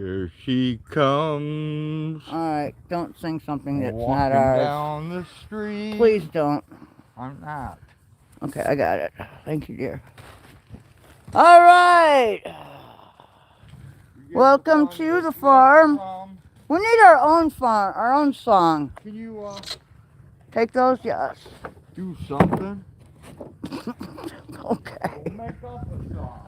Here she comes. Alright, don't sing something that's walking not ours. Down the street. Please don't. I'm not. Okay, I got it. Thank you, dear. Alright. Welcome to the farm. We need our own farm, our own song. Can you take those? Yes. Do something? Okay. We'll make up a song.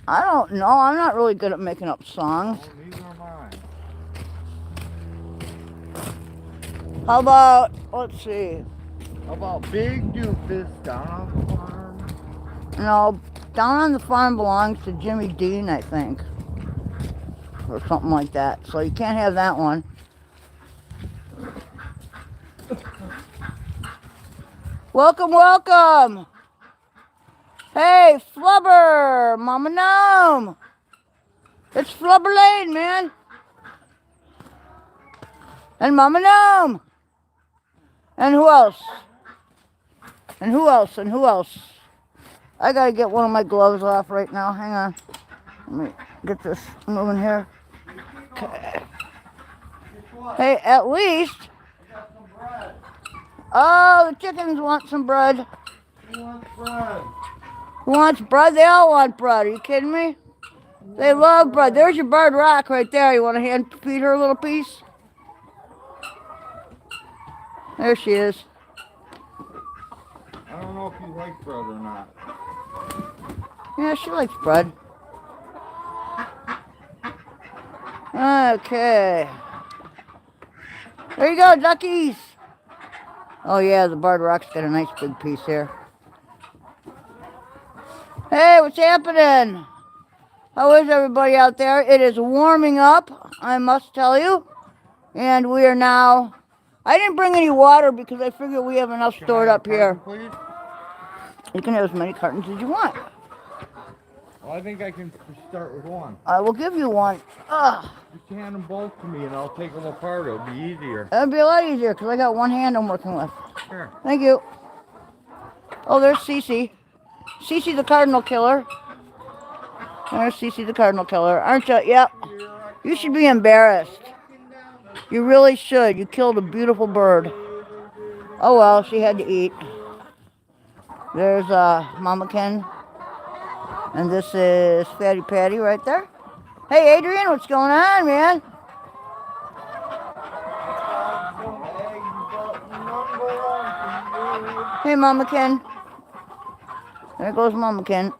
I don't know. I'm not really good at making up songs. Well, neither am I. How about, let's see. How about Big Doofus down on the farm? No, Down on the Farm belongs to Jimmy Dean, I think. Or something like that. So you can't have that one. Welcome, welcome. Hey, Flubber, Mama Gnome. It's Flubber Lane, man. And Mama Gnome. And who else? And who else? And who else? I gotta get one of my gloves off right now. Hang on. Let me get this moving here. Okay. Hey, at least. Oh, the chickens want some bread. Who wants bread? Who wants bread? They all want bread. Are you kidding me? They love bread. There's your bird rock right there. You want to hand feed her a little piece? There she is. I don't know if you like bread or not. Yeah, she likes bread. Okay. There you go, duckies. Oh yeah, the barred rock's got a nice big piece here. Hey, what's happening? How is everybody out there? It is warming up, I must tell you. And we are now... I didn't bring any water because I figure we have enough stored up here. Please? You can have as many cartons as you want. Well, I think I can start with one. I will give you one. Ugh. Just hand them both to me and I'll take them apart. It'll be easier. That'd be a lot easier because I got one hand I'm working with. Sure. Thank you. Oh, there's Cece. Cece the Cardinal Killer. There's Cece the Cardinal Killer. Aren't you? Yep. You should be embarrassed. You really should. You killed a beautiful bird. Oh well, she had to eat. There's Mama Ken. And this is Fatty Patty right there. Hey Adrian, what's going on, man? Hey Mama Ken. There goes Mama Ken.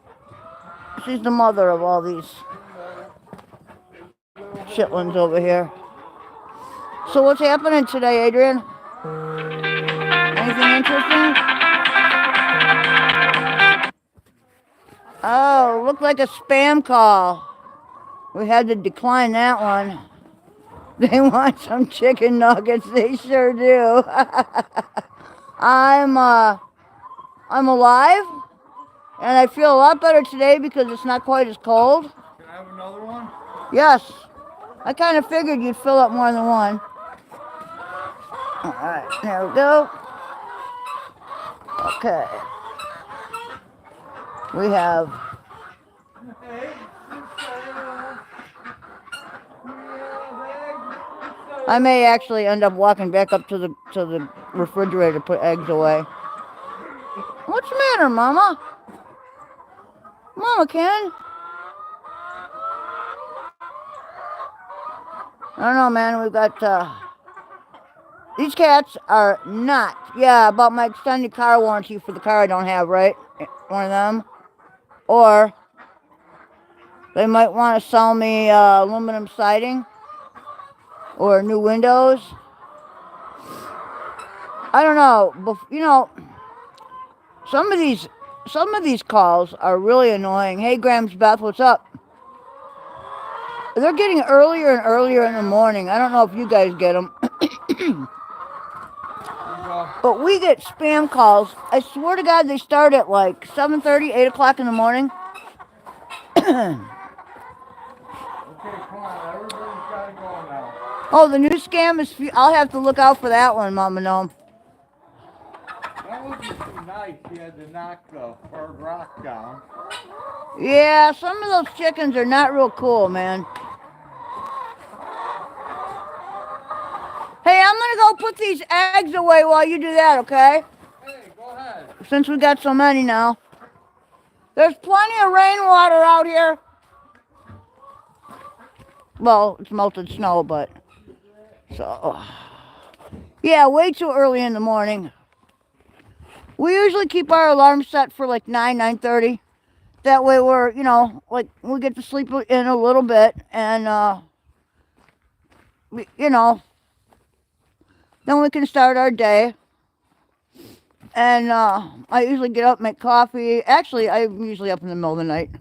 She's the mother of all these chitlins over here. So what's happening today, Adrian? Anything interesting? Oh, looked like a spam call. We had to decline that one. They want some chicken nuggets. They sure do. I'm alive, and I feel a lot better today because it's not quite as cold. Can I have another one? Yes. I kind of figured you'd fill up more than one. All right, there we go. Okay. We have... I may actually end up walking back up to the refrigerator to put eggs away. What's the matter, Mama? Mama Ken? I don't know, man. We've got... These cats are not... Yeah, about my extended car warranty for the car I don't have, right? One of them. Or they might want to sell me aluminum siding or new windows. I don't know, but you know, some of these calls are really annoying. Hey, Grams Beth, what's up? They're getting earlier and earlier in the morning. I don't know if you guys get them. But we get spam calls. I swear to God, they start at like 7:30, 8 o'clock in the morning. Okay, come on. Everybody's got to go now. Oh, the new scam is... I'll have to look out for that one, Mama Gnome. That wasn't too nice. You had to knock the hard rock down. Yeah, some of those chickens are not real cool, man. Hey, I'm gonna go put these eggs away while you do that, okay? Hey, go ahead. Since we got so many now. There's plenty of rainwater out here. Well, it's melted snow, but... So... Yeah, way too early in the morning. We usually keep our alarm set for like 9:30. That way we're, you know, like, we get to sleep in a little bit. And, you know, then we can start our day. And I usually get up, make coffee. Actually, I'm usually up in the middle of the night.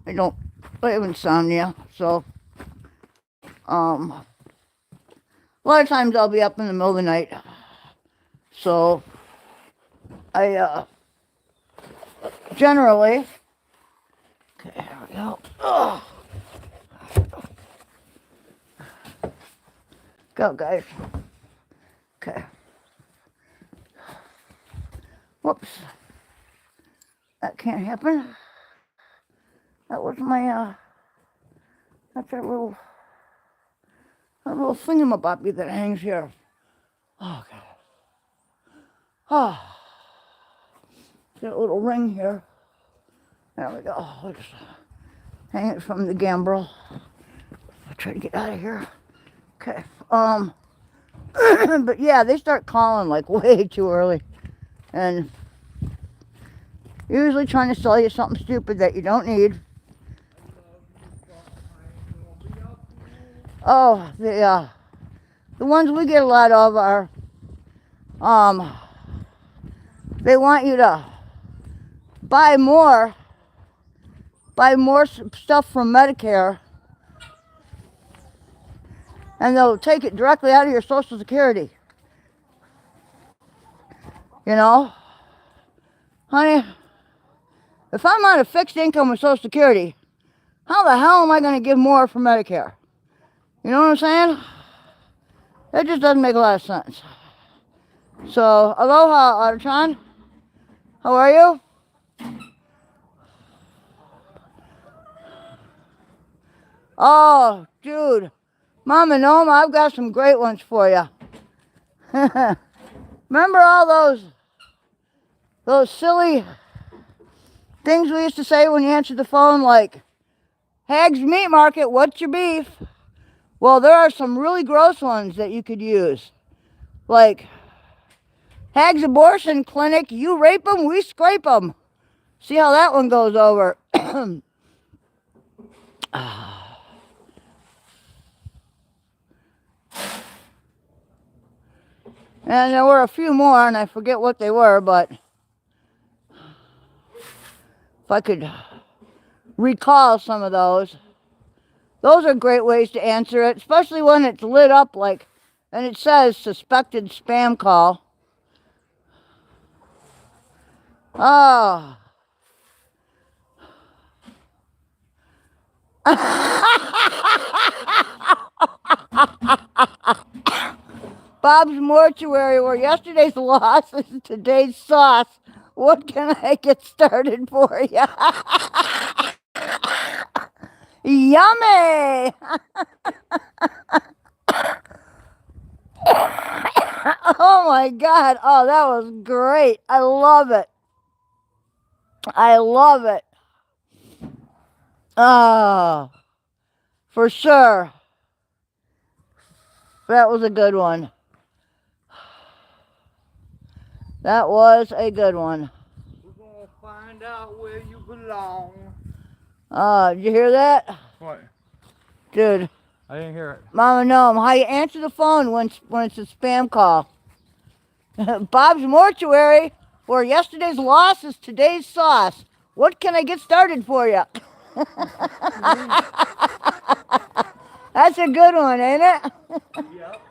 I have insomnia, so a lot of times I'll be up in the middle of the night. So I generally, okay, here we go. Ugh. Go, guys. Okay. Whoops. That can't happen. That was my, that's that little thingamabobbie that hangs here. Oh, God. Oh. Got a little ring here. There we go. We'll just hang it from the gambrel. I'll try to get out of here. Okay. But yeah, they start calling like way too early. And usually trying to sell you something stupid that you don't need. Oh, the ones we get a lot of are, they want you to buy more stuff from Medicare, and they'll take it directly out of your Social Security. You know? Honey, if I'm on a fixed income with Social Security, how the hell am I going to give more for Medicare? You know what I'm saying? That just doesn't make a lot of sense. So, aloha, Otachan. How are you? Oh, dude. Mama Noma, I've got some great ones for you. Remember all those silly things we used to say when you answered the phone, like, Hags Meat Market, what's your beef? Well, there are some really gross ones that you could use. Like, Hags Abortion Clinic, you rape them, we scrape them. See how that one goes over. And there were a few more, and I forget what they were, but if I could recall some of those. Those are great ways to answer it, especially when it's lit up like, and it says suspected spam call. Oh. Bob's Mortuary, where yesterday's loss is today's sauce. What can I get started for you? Yummy! Oh my God. Oh, that was great. I love it. I love it. Oh, for sure. That was a good one. That was a good one. We're gonna find out where you belong. Did you hear that? What? Dude. I didn't hear it. Mama Gnome, how you answer the phone when it's a spam call? Bob's Mortuary, where yesterday's loss is today's sauce. What can I get started for you? That's a good one, ain't it? Yep.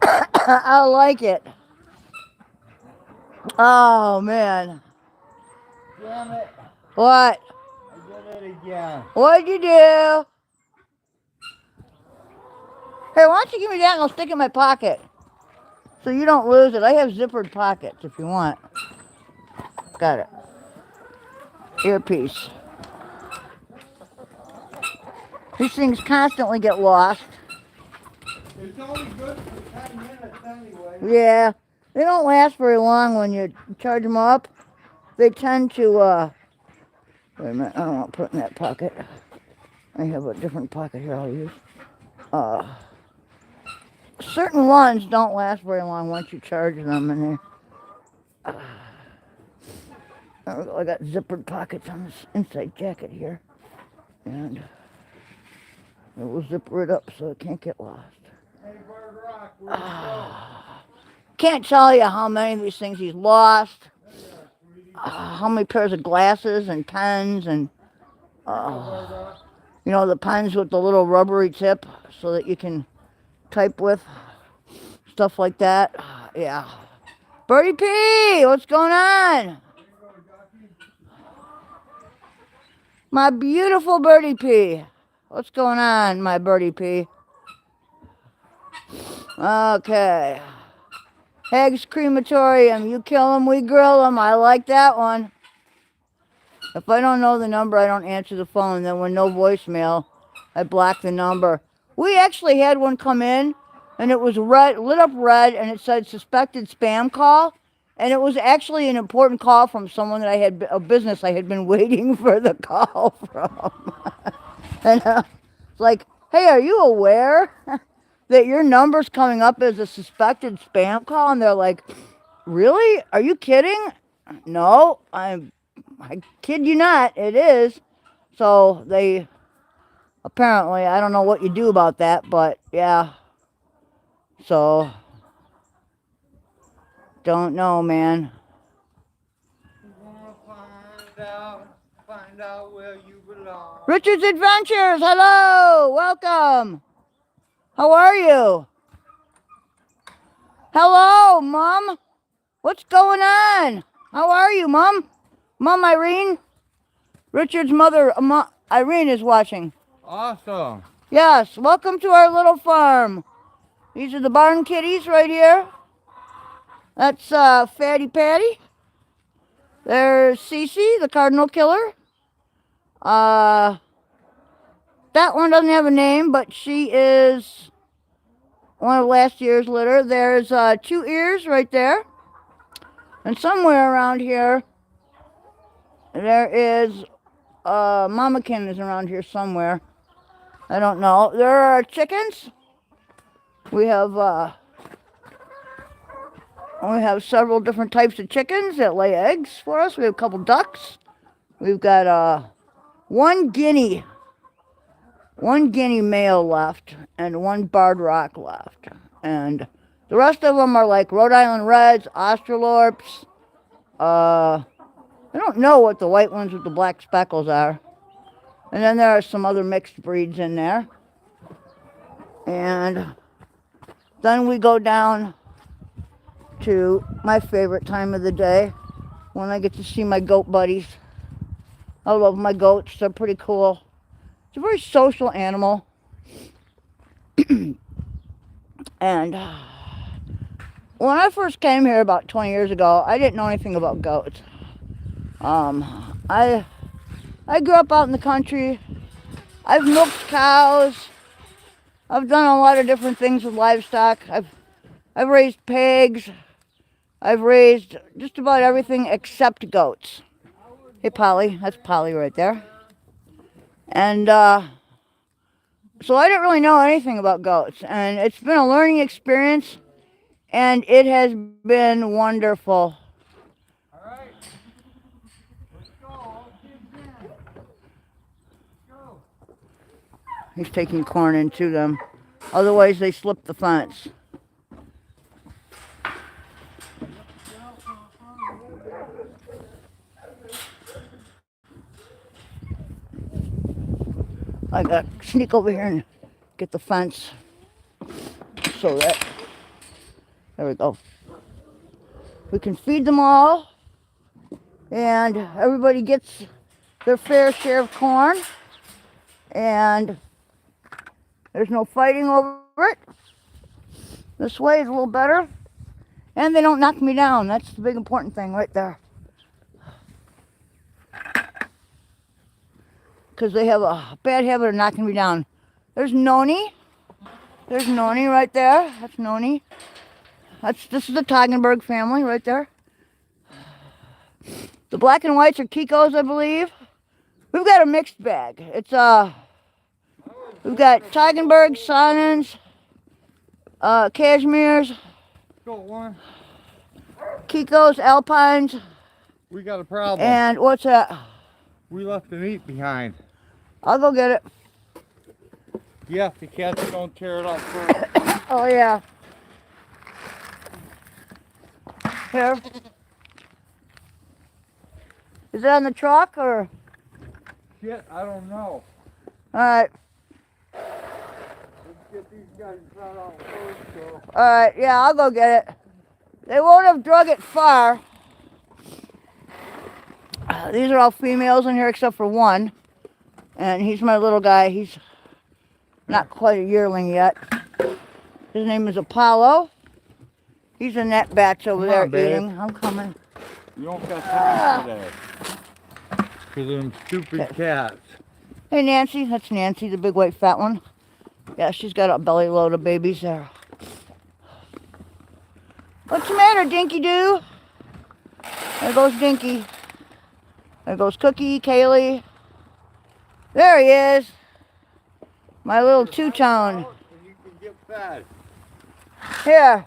I like it. Oh, man. Damn it. What? I did it again. What'd you do? Hey, why don't you give me that and I'll stick it in my pocket? so you don't lose it. I have zippered pockets if you want. Got it. Earpiece. These things constantly get lost. It's only good for 10 minutes anyway. Yeah, they don't last very long when you charge them up. They tend to, wait a minute, I don't want to put it in that pocket. I have a different pocket here I'll use. Certain ones don't last very long once you charge them, and they, I got zippered pockets on this inside jacket here, and it will zipper it up so it can't get lost. Hey, Bird Rock, where'd you go? Can't tell you how many of these things he's lost. How many pairs of glasses and pens and you know, the pens with the little rubbery tip so that you can type with, stuff like that. Yeah. Birdie P, what's going on? My beautiful Birdie P. What's going on, my Birdie P? Okay. Hagg's Crematorium. You kill them, we grill them. I like that one. If I don't know the number, I don't answer the phone. Then when no voicemail, I block the number. We actually had one come in, and it was red, lit up red, and it said suspected spam call. And it was actually an important call from someone that I had, a business I had been waiting for the call from. And it's like, hey, are you aware that your number's coming up as a suspected spam call? And they're like, really? Are you kidding? No, I kid you not, it is. So they, apparently, I don't know what you do about that, but yeah. So, don't know, man. Find out where you belong. Richard's Adventures, hello, welcome. How are you? Hello, Mom. What's going on? How are you, Mom? Mom Irene? Richard's mother, Irene, is watching. Awesome. Yes, welcome to our little farm. These are the barn kitties right here. That's Fatty Patty. There's Cece, the cardinal killer. That one doesn't have a name, but she is one of last year's litter. There's 2 ears right there. And somewhere around here, there is, Mamakin is around here somewhere. I don't know. There are chickens. We have several different types of chickens that lay eggs for us. We have a couple ducks. We've got one guinea male left and one barred rock left. And the rest of them are like Rhode Island Reds, Australorps. I don't know what the white ones with the black speckles are. And then there are some other mixed breeds in there. And then we go down to my favorite time of the day, when I get to see my goat buddies. I love my goats. They're pretty cool. It's a very social animal. And when I first came here about 20 years ago, I didn't know anything about goats. I grew up out in the country. I've milked cows. I've done a lot of different things with livestock. I've raised pigs. I've raised just about everything except goats. Hey, Polly. That's Polly right there. And so I didn't really know anything about goats. And it's been a learning experience. And it has been wonderful. All right. Let's go. All kids in. Let's go. He's taking corn into them. Otherwise, they slip the fence. I gotta sneak over here and get the fence so that, there we go. We can feed them all, and everybody gets their fair share of corn, and there's no fighting over it. This way is a little better. And they don't knock me down. That's the big important thing right there. Because they have a bad habit of knocking me down. There's Noni. There's Noni right there. That's Noni. This is the Toggenburg family right there. The black and whites are Kiko's, I believe. We've got a mixed bag. It's we've got Toggenburg, Sonnens, Cashmere's, Kiko's, Alpines. We got a problem. And what's that? We left the meat behind. I'll go get it. Yeah, the cats don't tear it up first. Oh yeah. Here. Is it on the truck or? Shit, I don't know. Alright. Let's get these guys brought out first, so. Alright, yeah, I'll go get it. They won't have drug it far. These are all females in here except for one. And he's my little guy. He's not quite a yearling yet. His name is Apollo. He's in that batch over there eating. I'm coming. You don't got time today. For them stupid cats. Hey Nancy, that's Nancy, the big white fat one. Yeah, she's got a belly load of babies there. What's the matter, Dinky Doo? There goes Dinky. There goes Cookie, Kaylee. There he is. My little two-tone. You can get fed. Here,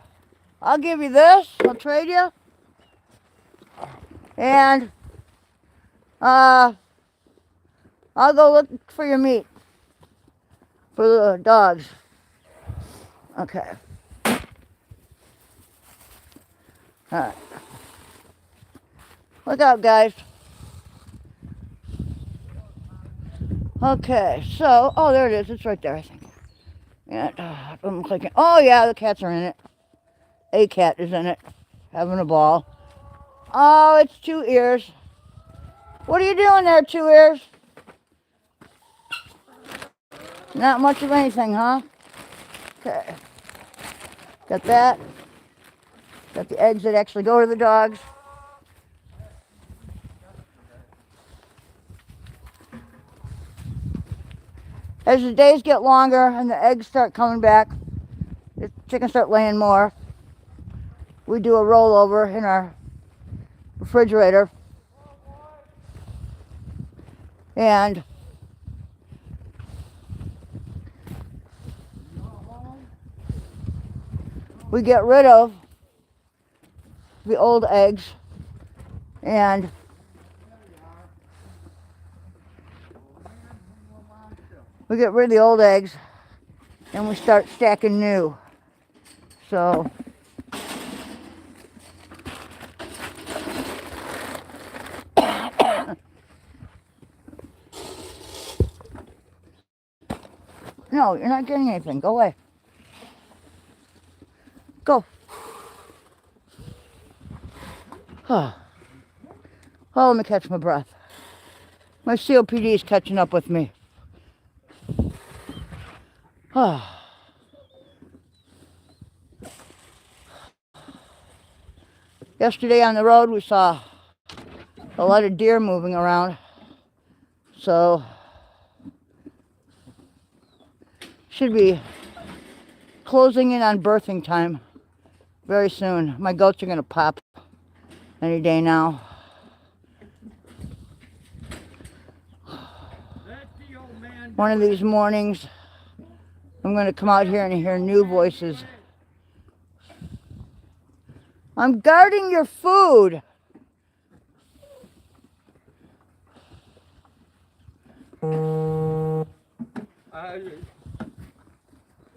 I'll give you this. I'll trade you. And I'll go look for your meat for the dogs. Okay. All right. Look out, guys. Okay, so, oh, there it is. It's right there, I think. Yeah, I'm clicking. Oh, yeah, the cats are in it. A cat is in it, having a ball. Oh, it's Two Ears. What are you doing there, Two Ears? Not much of anything, huh? Okay. Got that. Got the eggs that actually go to the dogs. As the days get longer and the eggs start coming back, the chickens start laying more. We do a rollover in our refrigerator. And we get rid of the old eggs and we get rid of the old eggs and we start stacking new. So no, you're not getting anything. Go away. Go. Oh, let me catch my breath. My COPD is catching up with me. Yesterday on the road we saw a lot of deer moving around. So should be closing in on birthing time very soon. My goats are going to pop any day now. One of these mornings I'm going to come out here and hear new voices. I'm guarding your food. I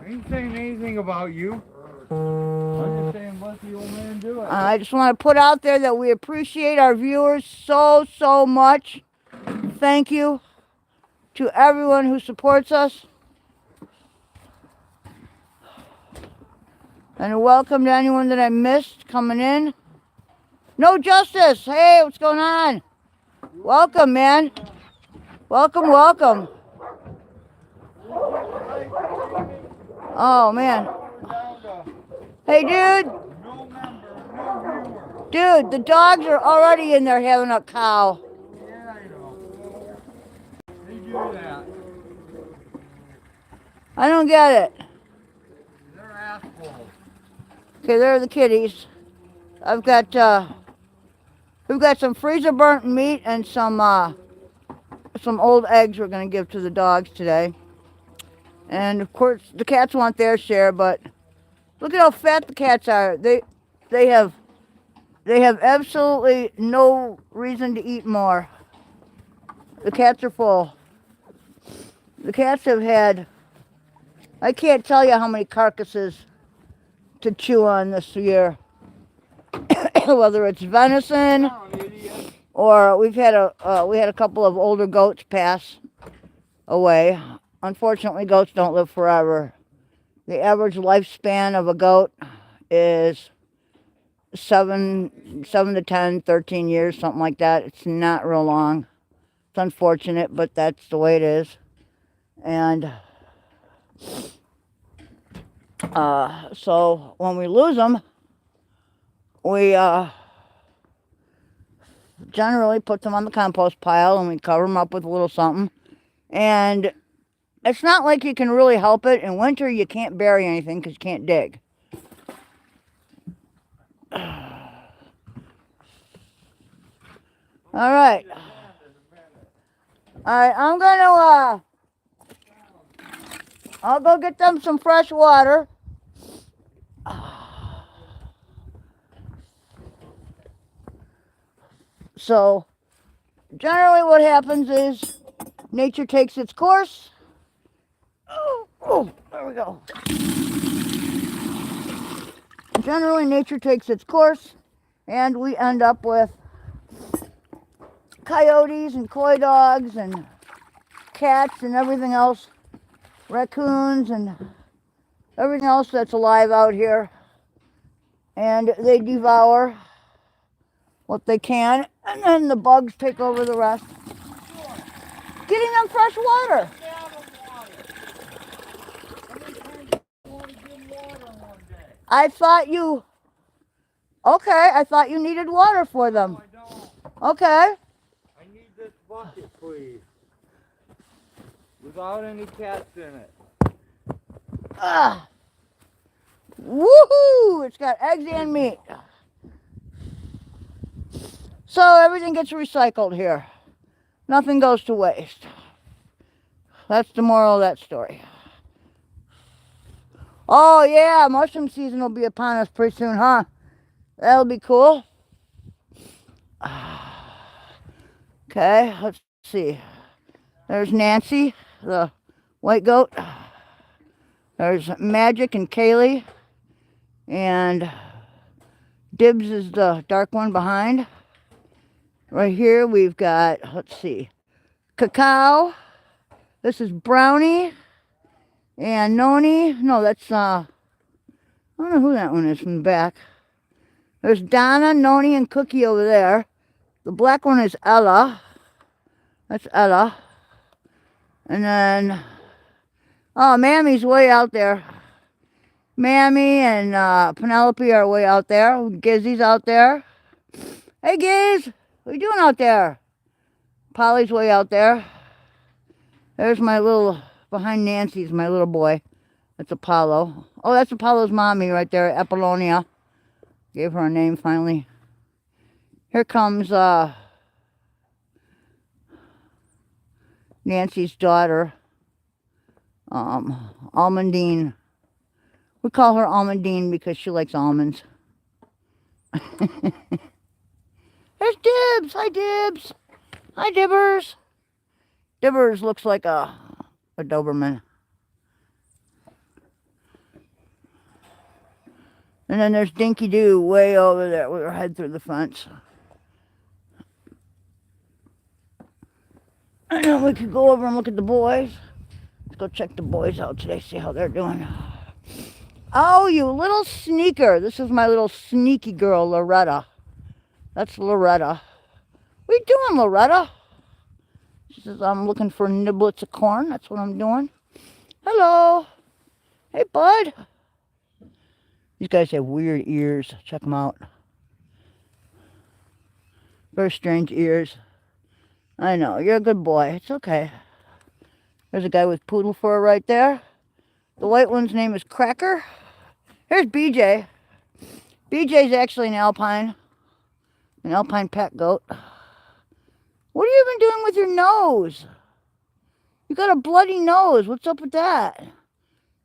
ain't saying anything about you. I'm just saying let the old man do it. I just want to put out there that we appreciate our viewers so much. Thank you to everyone who supports us. And welcome to anyone that I missed coming in. No Justice. Hey, what's going on? Welcome, man. Welcome, welcome. Oh, man. Hey, dude. Dude, the dogs are already in there having a cow. Yeah, I know. They do that. I don't get it. They're assholes. Okay, there are the kitties. I've got, we've got some freezer burnt meat and some old eggs we're going to give to the dogs today. And of course, the cats want their share, but look at how fat the cats are. They have absolutely no reason to eat more. The cats are full. The cats have had, I can't tell you how many carcasses to chew on this year. Whether it's venison or we had a couple of older goats pass away. Unfortunately, goats don't live forever. The average lifespan of a goat is 7 to 10, 13 years, something like that. It's not real long. It's unfortunate, but that's the way it is. And so when we lose them, we generally put them on the compost pile and we cover them up with a little something. And it's not like you can really help it. In winter, you can't bury anything because you can't dig. All right. All right, I'm gonna, I'll go get them some fresh water. So, generally what happens is nature takes its course. Oh, there we go. Generally, nature takes its course, and we end up with coyotes and coy dogs and cats and everything else, raccoons and everything else that's alive out here. And they devour what they can, and then the bugs take over the rest. Getting them fresh water. I thought you... Okay, I thought you needed water for them. No, I don't. Okay. I need this bucket, please. Without any cats in it. Woohoo! It's got eggs and meat. So everything gets recycled here. Nothing goes to waste. That's the moral of that story. Oh yeah, mushroom season will be upon us pretty soon, huh? That'll be cool. Okay, let's see. There's Nancy, the white goat. There's Magic and Kaylee. And Dibs is the dark one behind. Right here we've got, let's see, Cacao. This is Brownie. And Noni. No, that's, I don't know who that one is from the back. There's Donna, Noni, and Cookie over there. The black one is Ella. That's Ella. And then, oh, Mammy's way out there. Mammy and Penelope are way out there. Gizzy's out there. Hey, Giz, what are you doing out there? Polly's way out there. There's my little, behind Nancy's my little boy. That's Apollo. Oh, that's Apollo's mommy right there, Apollonia. Gave her a name finally. Here comes Nancy's daughter, Almondine. We call her Almondine because she likes almonds. There's Dibs. Hi, Dibs. Hi, Dibbers. Dibbers looks like a Doberman. And then there's Dinky Doo way over there with her head through the fence. And then we could go over and look at the boys. Let's go check the boys out today, see how they're doing. Oh, you little sneaker. This is my little sneaky girl, Loretta. That's Loretta. What are you doing, Loretta? She says, I'm looking for niblets of corn. That's what I'm doing. Hello. Hey, bud. These guys have weird ears. Check them out. Very strange ears. I know, you're a good boy. It's okay. There's a guy with poodle fur right there. The white one's name is Cracker. Here's BJ. BJ's actually an alpine pack goat. What have you been doing with your nose? You got a bloody nose. What's up with that?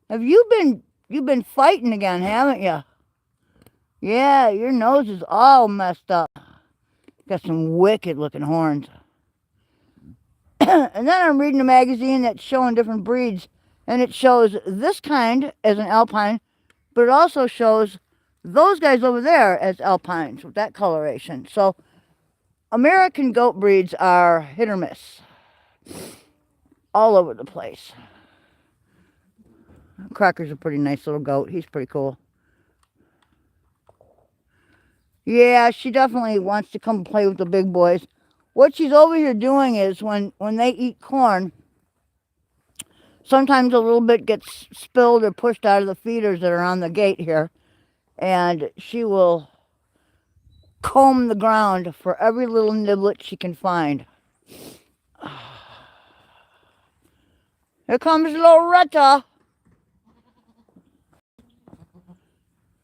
You've been fighting again, haven't you? Yeah, your nose is all messed up. Got some wicked looking horns. And then I'm reading a magazine that's showing different breeds, and it shows this kind as an alpine, but it also shows those guys over there as alpines with that coloration. So American goat breeds are hit or miss. All over the place. Cracker's a pretty nice little goat. He's pretty cool. Yeah, she definitely wants to come play with the big boys. What she's over here doing is when they eat corn, sometimes a little bit gets spilled or pushed out of the feeders that are on the gate here. And she will comb the ground for every little niblet she can find. Here comes Loretta.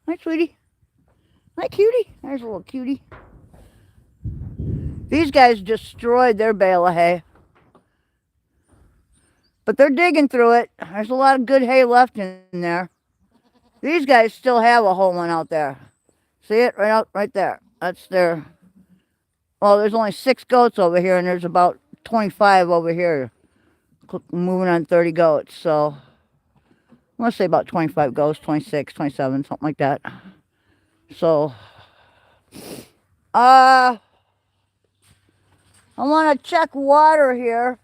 Hi, sweetie. Hi, cutie. There's a little cutie. These guys destroyed their bale of hay. But they're digging through it. There's a lot of good hay left in there. These guys still have a whole one out there. See it? Right there. That's their... Well, there's only 6 goats over here, and there's about 25 over here. Moving on 30 goats, so... I'm going to say about 25 goats, 26, 27, something like that. So... I want to check water here.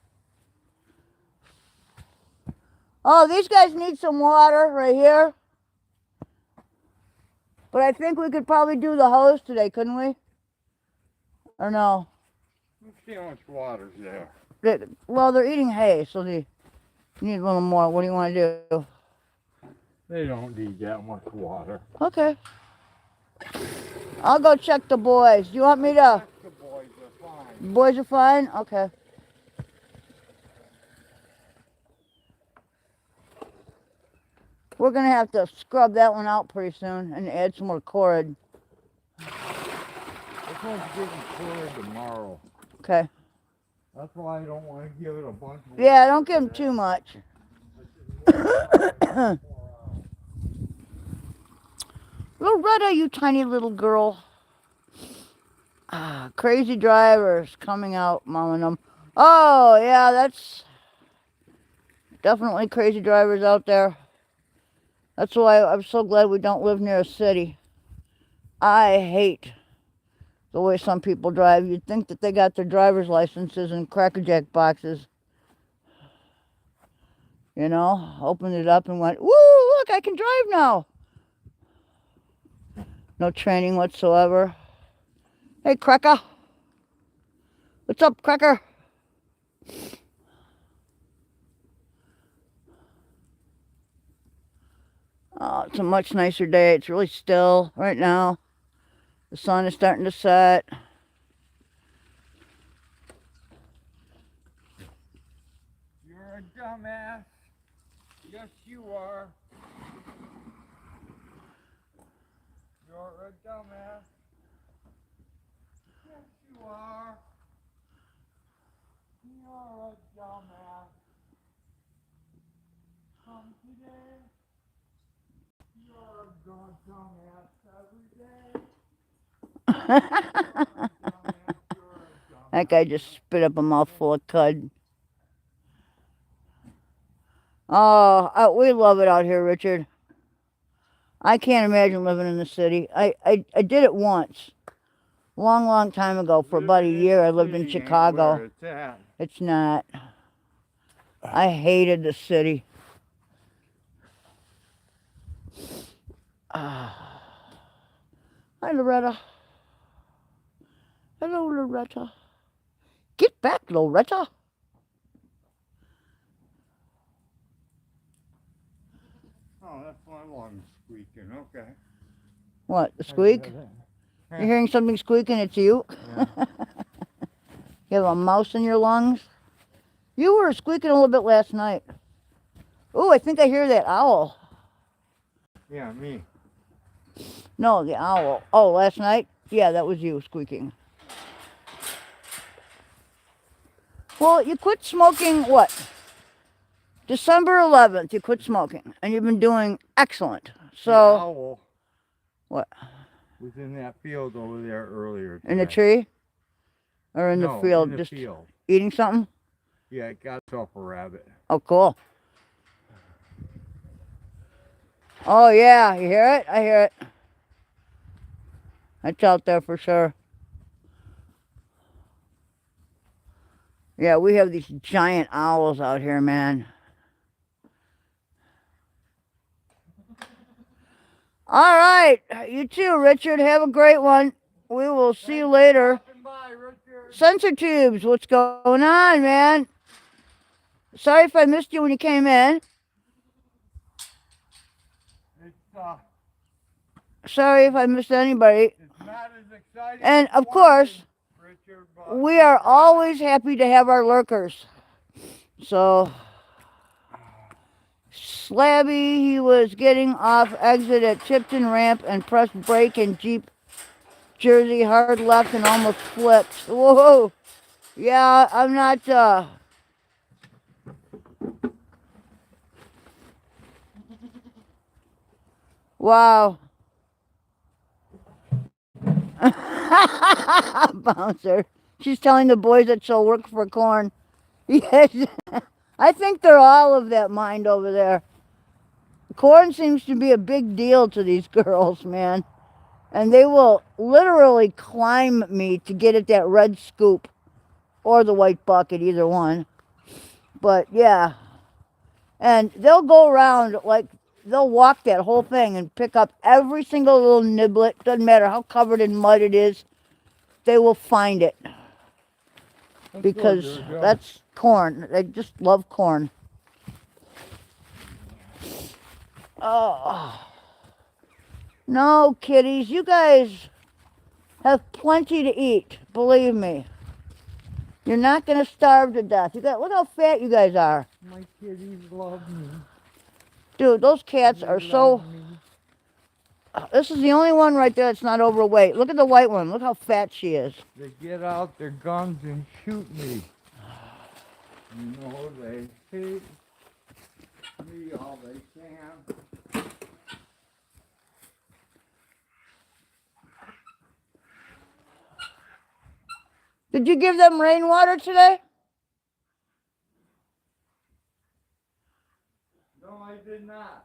Oh, these guys need some water right here. But I think we could probably do the hose today, couldn't we? Or no? Let's see how much water's there. Well, they're eating hay, so they need a little more. What do you want to do? They don't need that much water. Okay. I'll go check the boys. Do you want me to? The boys are fine. The boys are fine? Okay. We're going to have to scrub that one out pretty soon and add some more cord. This one's getting cleared tomorrow. Okay. That's why I don't want to give it a bunch of water. Yeah, don't give them too much. Loretta, you tiny little girl. Crazy drivers coming out, mowing them. Oh, yeah, that's definitely crazy drivers out there. That's why I'm so glad we don't live near a city. I hate the way some people drive. You'd think that they got their driver's licenses in Cracker Jack boxes. You know, opened it up and went, woo, look, I can drive now. No training whatsoever. Hey, Cracker. What's up, Cracker? Oh, it's a much nicer day. It's really still right now. The sun is starting to set. You're a dumbass. Yes, you are. You're a dumbass. Yes, you are. You're a dumbass. Come today. You're a dumbass every day. That guy just spit up a mouthful of cud. Oh, we love it out here, Richard. I can't imagine living in the city. I did it once. Long time ago. For about a year, I lived in Chicago. It's not. I hated the city. Hi, Loretta. Hello, Loretta. Get back, Loretta. Oh, that's my lungs squeaking. Okay. What, the squeak? You're hearing something squeaking, it's you? Yeah. You have a mouse in your lungs? You were squeaking a little bit last night. Oh, I think I hear that owl. Yeah, me. No, the owl. Oh, last night? Yeah, that was you squeaking. Well, you quit smoking, what? December 11th, you quit smoking. And you've been doing excellent. So, the owl what? was in that field over there earlier today. In the tree? Or in the field? In the just field. Eating something? Yeah, it got itself a rabbit. Oh, cool. Oh, yeah. You hear it? I hear it. It's out there for sure. Yeah, we have these giant owls out here, man. All right. You too, Richard. Have a great one. We will see you later. Sensor tubes, what's going on, man? Sorry if I missed you when you came in. Sorry if I missed anybody. It's not as exciting. And as of course, Richard, we are always happy to have our lurkers. So, Slabby, he was getting off exit at Tipton Ramp and pressed brake in Jeep Jersey, hard left and almost flipped. Whoa. Yeah, I'm not, wow. Bouncer. She's telling the boys that she'll work for corn. Yes. I think they're all of that mind over there. Corn seems to be a big deal to these girls, man. And they will literally climb me to get at that red scoop or the white bucket, either one. But yeah. And they'll go around, like, they'll walk that whole thing and pick up every single little niblet. Doesn't matter how covered in mud it is. They will find it. Because that's corn. They just love corn. Oh. No, kitties. You guys have plenty to eat. Believe me. You're not going to starve to death. Look how fat you guys are. My kitties love me. Dude, those cats are so... This is the only one right there that's not overweight. Look at the white one. Look how fat she is. They get out their guns and shoot me. You know, they hate me all they can. Did you give them rainwater today? No, I did not.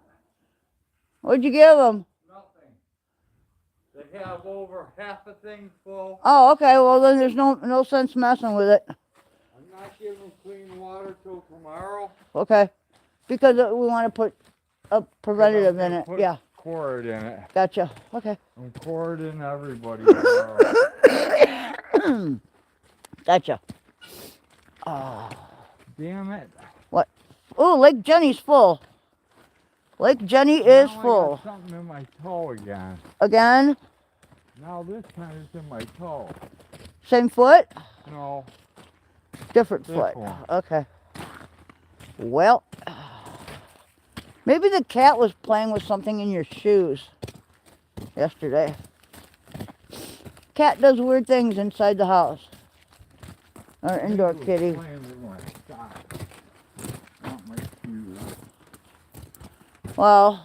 What'd you give them? Nothing. They have over half a thing full. Oh, okay. Well, then there's no sense messing with it. I'm not giving them clean water till tomorrow. Okay. Because we want to put a preventative in it. Yeah. Cord in it. Gotcha. Okay. I'm cording everybody tomorrow. Gotcha. Oh. Damn it. What? Oh, Lake Jenny's full. Lake Jenny is now full. I got something in my toe again. Again? Now this time it's in my toe. Same foot? No. Different This foot. one. Okay. Well, maybe the cat was playing with something in your shoes yesterday. Cat does weird things inside the house. Our indoor kitty. Playing with my socks, not my shoes. Well,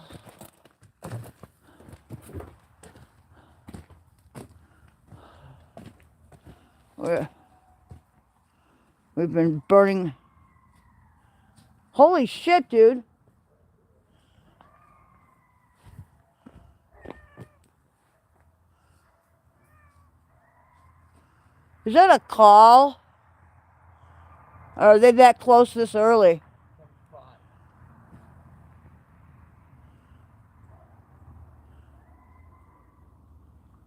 we've been burning. Holy shit, dude. Is that a call? Or are they that close this early?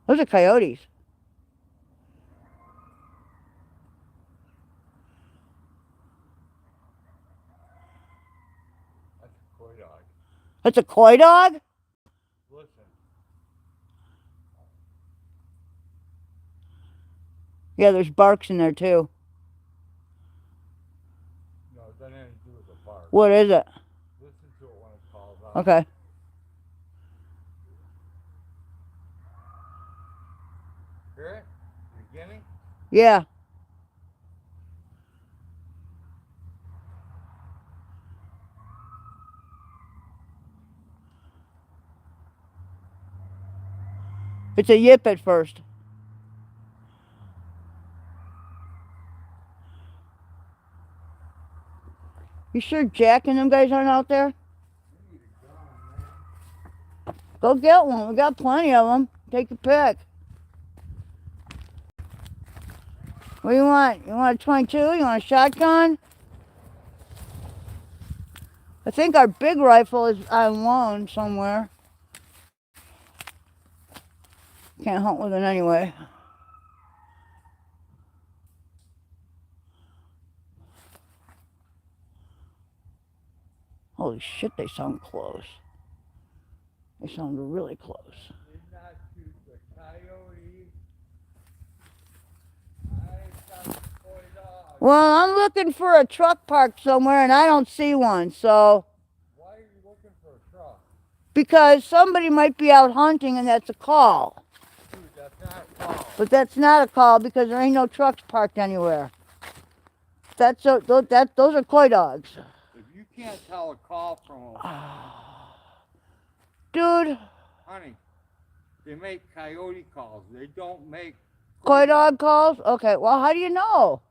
Those are coyotes. That's a coy dog. That's a coy dog? Listen. Yeah, there's barks in there too. What is it? Listen to it when it calls out. Okay. Hear it? Beginning? Yeah. It's a yip at first. You sure Jack and them guys aren't out there? Go get one. We got plenty of them. Take your pick. What do you want? You want a 22? You want a shotgun? I think our big rifle is on loan somewhere. Can't hunt with it anyway. Holy shit, they sound close. They sound really close. Did not shoot the coyote. I shot the toy dog. Well, I'm looking for a truck parked somewhere and I don't see one, so. Why are you looking for a truck? Because somebody might be out hunting and that's a call. Dude, that's not a call. But that's not a call because there ain't no trucks parked anywhere. Those are coy dogs. If you can't tell a call from a... Dude. Honey, they make coyote calls. They don't make... Coy dog calls? Okay, well, how do you know?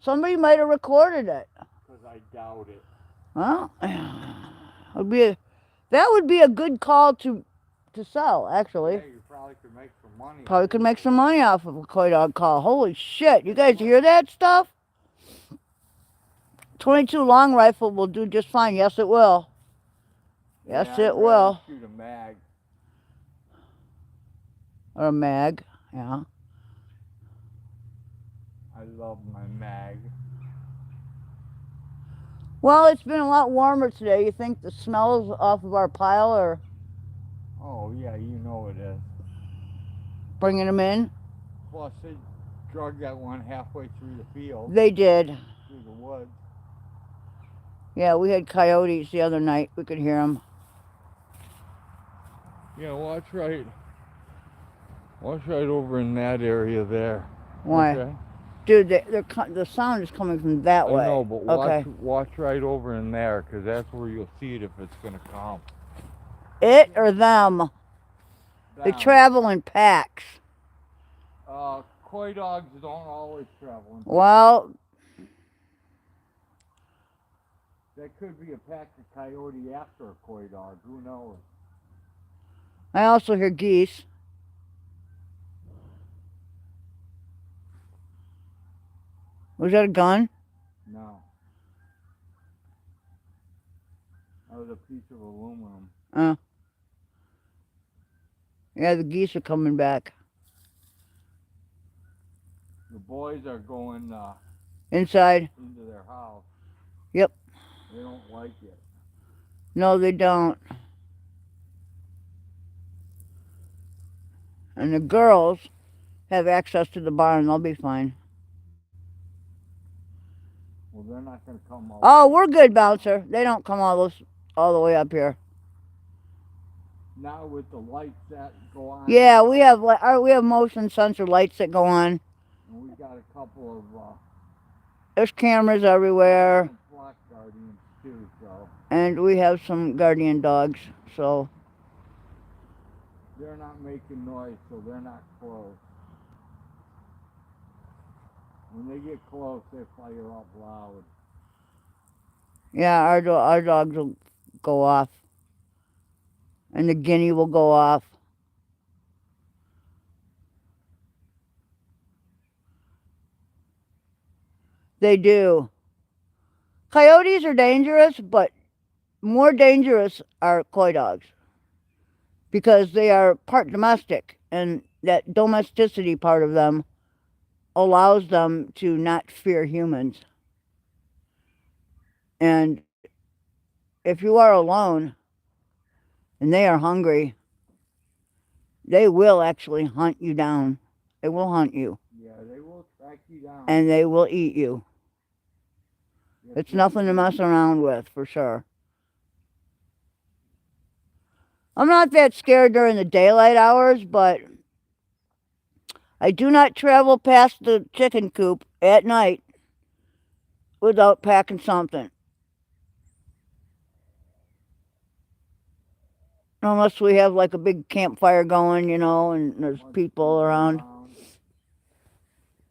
Somebody might have recorded it. Because I doubt it. Well, that would be a good call to sell, actually. Yeah, you probably could make some money. Probably could make some money off of a coy dog call. Holy shit, you guys hear that stuff? 22 long rifle will do just fine. Yes, it will. Yes, Yeah, it will. Shoot a mag. Or a mag, yeah. I love my mag. Well, it's been a lot warmer today. You think the smells off of our pile are Oh, yeah, you know it is. bringing them in? Plus, they drug that one halfway through the field. They did. Through the woods. Yeah, we had coyotes the other night. We could hear them. Yeah, watch right over in that area there. Why? Okay? Dude, the sound is coming from that way. I know, but Okay. watch right over in there, because that's where you'll see it if it's going to come. It or them? They Down. travel in packs. Coy dogs don't always travel. Well, That could be a pack of coyote after a coy dog. Who knows? I also hear geese. Was that a gun? No. That was a piece of aluminum. Yeah, the geese are coming back. The boys are going Inside? into their house. Yep. They don't like it. No, they don't. And the girls have access to the barn. They'll be fine. Well, they're not going to come over. Oh, we're good, Bouncer. They don't come all the way up here. Now with the lights that go on. Yeah, we have motion sensor lights that go on. And we got a couple of There's cameras everywhere. flock guardians too, so And we have some guardian dogs, so. they're not making noise, so they're not close. When they get close, they fire up loud. Yeah, our dogs will go off. And the guinea will go off. They do. Coyotes are dangerous, but more dangerous are coy dogs. Because they are part domestic, and that domesticity part of them allows them to not fear humans. And if you are alone and they are hungry, they will actually hunt you down. They will hunt you. Yeah, they will track you down. And they will eat you. It's nothing to mess around with, for sure. I'm not that scared during the daylight hours, but I do not travel past the chicken coop at night without packing something. Unless we have like a big campfire going, you know, and there's people around.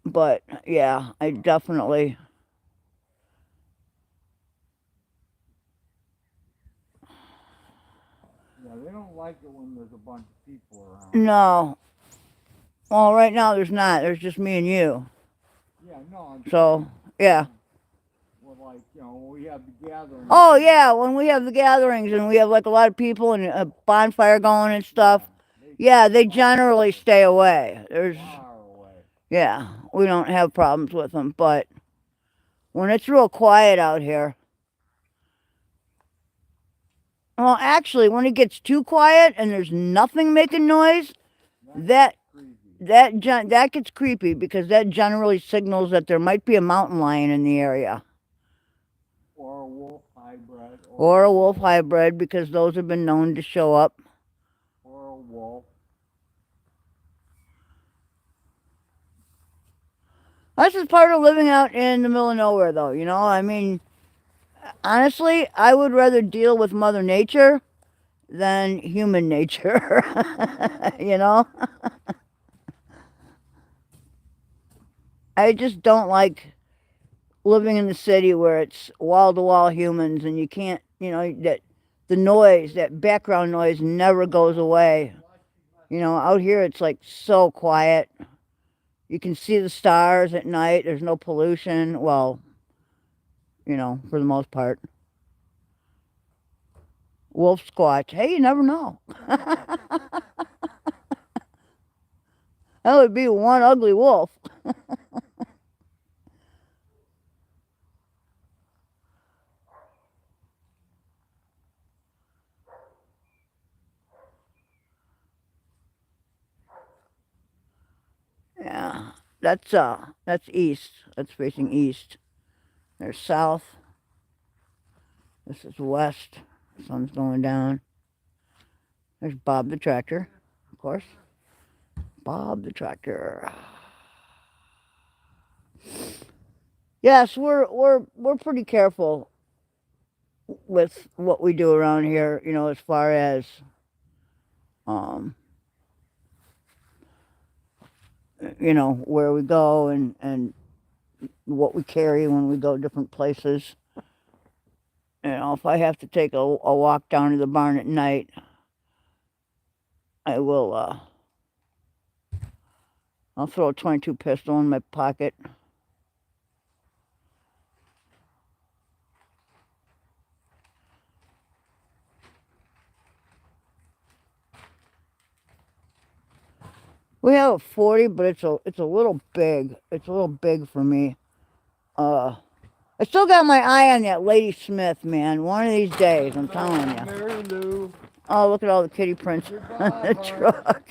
But yeah, I definitely... Yeah, they don't like it when there's a bunch of people around. No. Well, right now there's not. There's just me and you. Yeah, no. So, yeah. Well, like, you know, when we have the gatherings. Oh, yeah, when we have the gatherings and we have like a lot of people and a bonfire going and stuff. Yeah, they generally stay away. There's... Far away. Yeah, we don't have problems with them, but when it's real quiet out here... Well, actually, when it gets too quiet and there's nothing making noise, that gets creepy, because that generally signals that there might be a mountain lion in the area. Or a wolf hybrid. Or a wolf hybrid, because those have been known to show up. Or a wolf. That's just part of living out in the middle of nowhere, though, you know? I mean, honestly, I would rather deal with Mother Nature than human nature, you know? I just don't like living in the city where it's wall-to-wall humans and you can't, you know, that the noise, that background noise never goes away. You know, out here it's like so quiet. You can see the stars at night. There's no pollution. Well, you know, for the most part. Wolf squatch. Hey, you never know. That would be one ugly wolf. Yeah, that's east. That's facing east. There's south. This is west. The sun's going down. There's Bob the tractor, of course. Bob the tractor. Yes, we're pretty careful with what we do around here, you know, as far as you know, where we go and what we carry when we go different places. You know, if I have to take a walk down to the barn at night, I will, I'll throw a .22 pistol in my pocket. We have a 40, but it's a little big. It's a little big for me. I still got my eye on that Lady Smith, man. One of these days, I'm telling you. Mary Lou. Oh, look at all the kitty prints on the truck.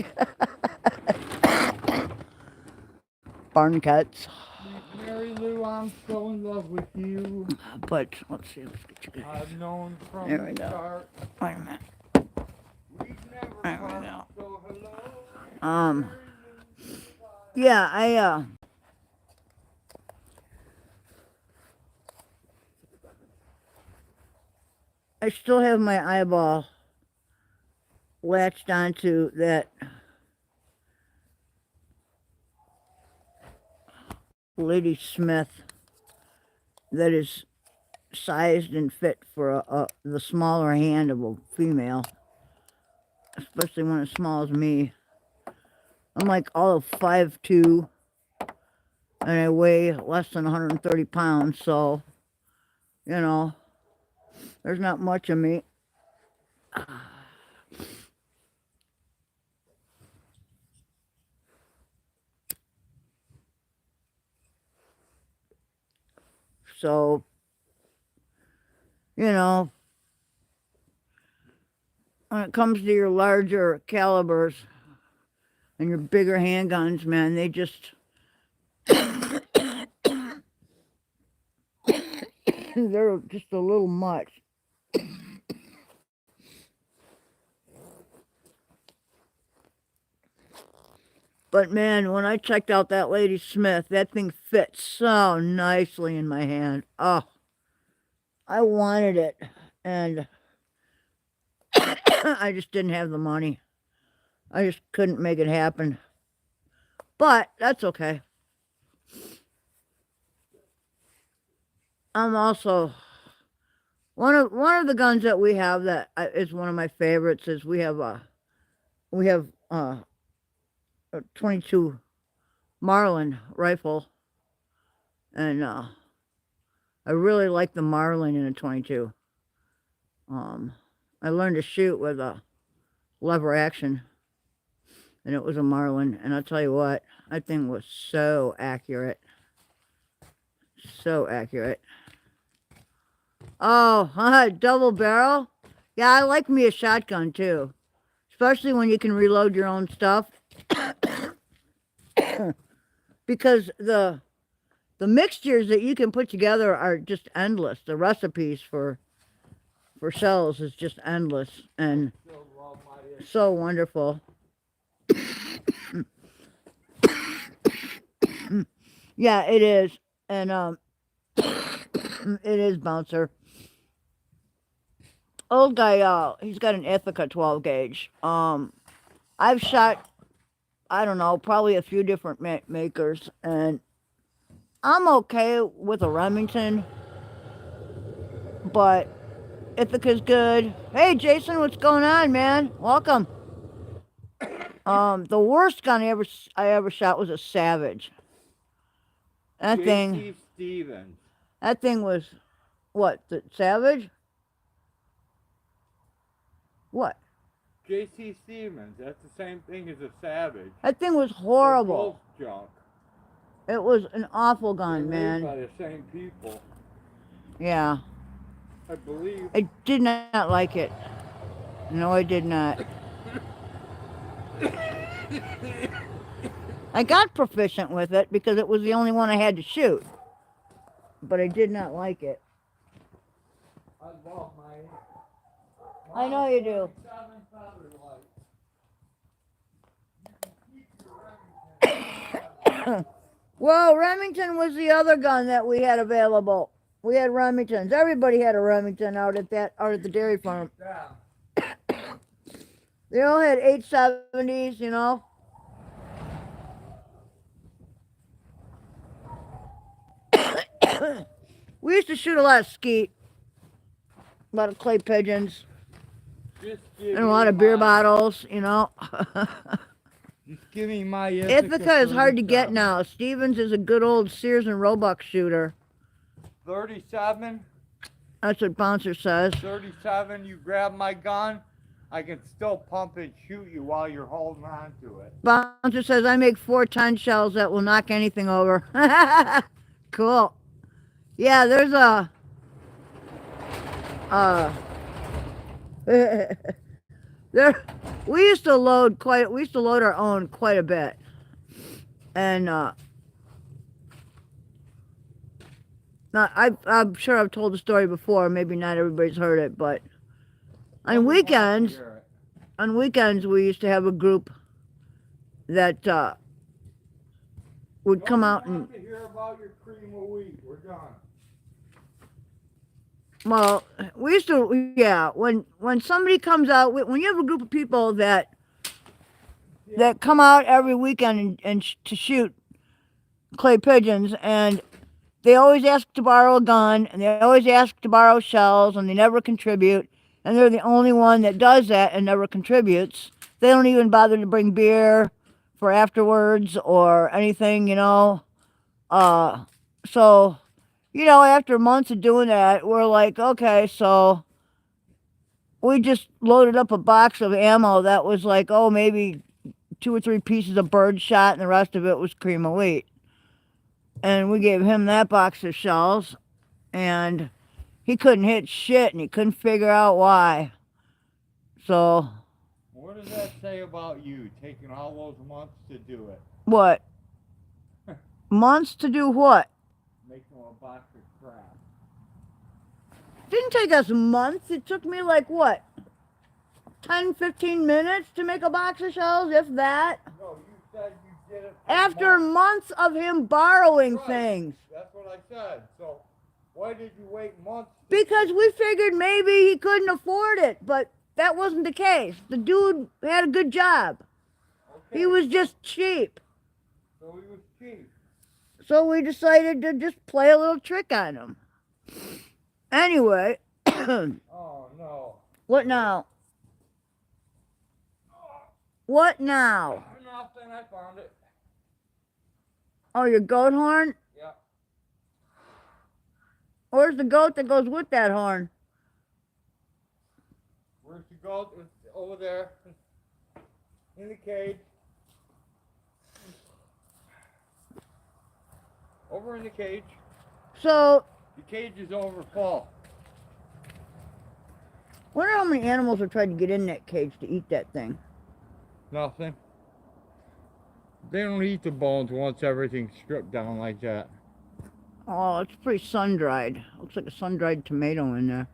Barn cats. Mary Lou, I'm so in love with you. But let's see. Let's get you guys. I've known from There we the go. start. Wait a minute. We've never There we fought, go. so hello. Yeah, I still have my eyeball latched onto that Lady Smith that is sized and fit for the smaller hand of a female, especially when it's small as me. I'm like all of 5'2", and I weigh less than 130 pounds, so, you know, there's not much of me. So, you know, when it comes to your larger calibers and your bigger handguns, man, they just They're just a little much. But man, when I checked out that Lady Smith, that thing fit so nicely in my hand. Oh, I wanted it, and I just didn't have the money. I just couldn't make it happen. But that's okay. I'm also one of the guns that we have that is one of my favorites. Is we have a 22 Marlin rifle, and I really like the Marlin in a 22. I learned to shoot with a lever action, and it was a Marlin, and I'll tell you what, that thing was so accurate. So accurate. Oh, double barrel? Yeah, I like me a shotgun too. Especially when you can reload your own stuff. Because the mixtures that you can put together are just endless. The recipes for shells is just endless and so wonderful. Yeah, it is. And it is Bouncer. Old guy, he's got an Ithaca 12 gauge. I've shot, I don't know, probably a few different makers, and I'm okay with a Remington, but Ithaca's good. Hey, Jason, what's going on, man? Welcome. The worst gun I ever shot was a Savage. That thing. Stevens. That thing was, what? The Savage? What? J.C. Stevens. That's the same thing as a Savage. That thing was horrible. They're both junk. It was an awful gun, They're man. made by the same people. Yeah. I believe. I did not like it. No, I did not. I got proficient with it because it was the only one I had to shoot. But I did not like it. I love my... I know you do. Well, Remington was the other gun that we had available. We had Remingtons. Everybody had a Remington out at the dairy farm. They all had 870s, you know. We used to shoot a lot of skeet, a lot of clay pigeons, and a lot of beer bottles, you know. Just give me my Ithaca is hard to get now. Stevens is a good old Sears and Roebuck shooter. 37. That's what Bouncer says. 37, you grab my gun, I can still pump and shoot you while you're holding on to it. Bouncer says, I make 4-ton shells that will knock anything over. Cool. Yeah, there's a... we used to load our own quite a bit. And, I'm sure I've told the story before, maybe not everybody's heard it, but on weekends we used to have a group that would come out and... to hear about your cream of wheat. We're done. Well, we used to, yeah, when somebody comes out, when you have a group of people that come out every weekend and to shoot clay pigeons, and they always ask to borrow a gun, and they always ask to borrow shells, and they never contribute, and they're the only one that does that and never contributes. They don't even bother to bring beer for afterwards or anything, you know. So, you know, after months of doing that, we're like, okay, so we just loaded up a box of ammo that was like, oh, maybe 2 or 3 pieces of bird shot, and the rest of it was cream of wheat. And we gave him that box of shells, and he couldn't hit shit, and he couldn't figure out why. So... What does that say about you, taking all those months to do it? What? Months to do what? Make them a box of crap. Didn't take us months. It took me like what? 10, 15 minutes to make a box of shells, if that. No, you said you did it After months of him borrowing right. things. That's what I said. So why did you wait months? Because we figured maybe he couldn't afford it, but that wasn't the case. The dude had a good job. Okay. He was just cheap. So he was cheap. So we decided to just play a little trick on him. Anyway. Oh, no. What now? What now? Nothing, I found it. Oh, your goat horn? Yeah. Where's the goat that goes with that horn? Where's the goat? It's over there. In the cage. Over in the cage. So, The cage is over full. wonder how many animals have tried to get in that cage to eat that thing. Nothing. They don't eat the bones once everything's stripped down like that. Oh, it's pretty sun-dried. Looks like a sun-dried tomato in there.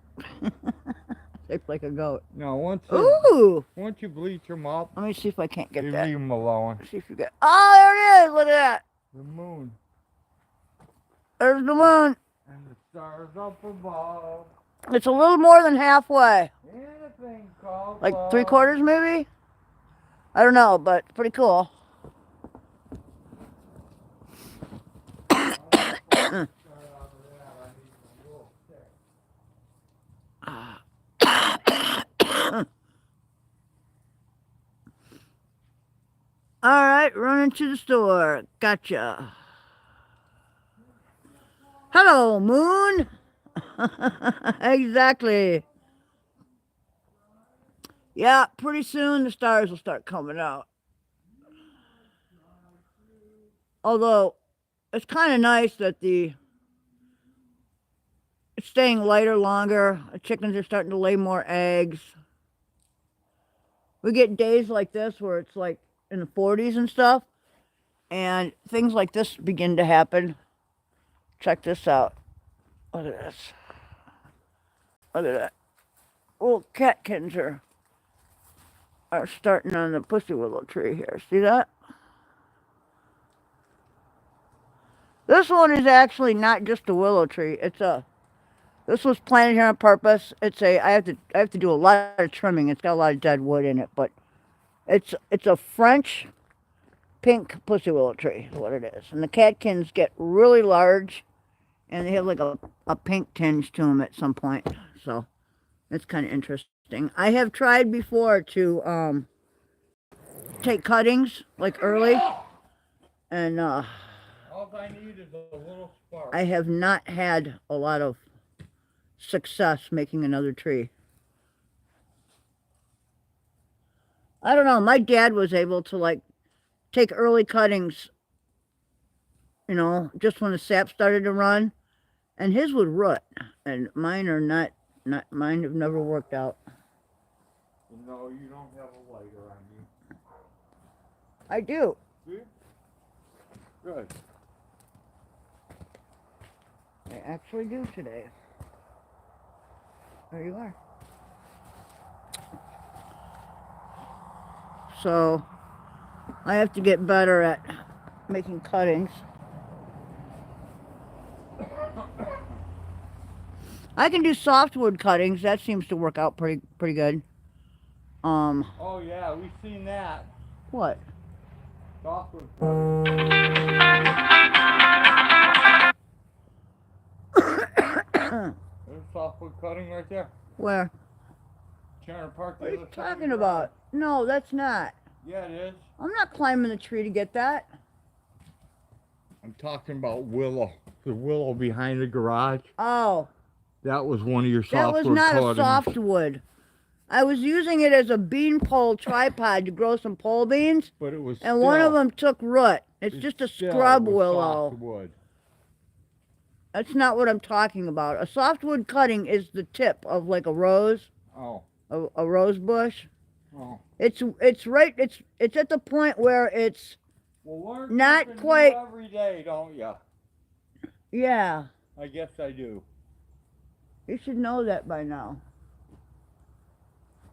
Shaped like a goat. No, once Ooh! you bleach them up, Let me see if I can't get you that. leave them alone. See if you get. Oh, there it is! Look at that! The moon There's the moon. and the stars up above. It's a little more than halfway. And a thing called Like love. 3/4 maybe? I don't know, but pretty cool. Alright, running to the store. Gotcha. Hello, moon. Exactly. Yeah, pretty soon the stars will start coming out. Although, it's kind of nice that it's staying lighter longer. The chickens are starting to lay more eggs. We get days like this where it's like in the 40s and stuff. And things like this begin to happen. Check this out. Look at this. Look at that. Little catkins are starting on the pussy willow tree here. See that? This one is actually not just a willow tree. This was planted here on purpose. I have to do a lot of trimming. It's got a lot of dead wood in it, but it's a French pink pussy willow tree is what it is. And the catkins get really large and they have like a pink tinge to them at some point. So it's kind of interesting. I have tried before to take cuttings like early, and All I need is a little spark. I have not had a lot of success making another tree. I don't know. My dad was able to like take early cuttings, you know, just when the sap started to run, and his would root, and mine are not mine have never worked out. No, you don't have a lighter on you. I do. See? Good. I actually do today. There you are. So, I have to get better at making cuttings. I can do softwood cuttings. That seems to work out pretty good. Oh yeah, we've seen that. What? Softwood cutting. There's softwood cutting right there. Where? Trying to park the What are other you side of talking the about? No, that's not. Yeah, it is. I'm not climbing the tree to get that. I'm talking about willow. The willow behind the garage. Oh. That was one of your That softwood was not cuttings. a softwood. I was using it as a bean pole tripod to grow some pole beans, But it was and one of still- them took root. It's just a still scrub was willow. softwood. That's not what I'm talking about. A softwood cutting is the tip of like a rose, Oh. a rose bush. Oh. It's at the point where it's Well, learn not something new quite. every day, don't ya? Yeah. I guess I do. You should know that by now.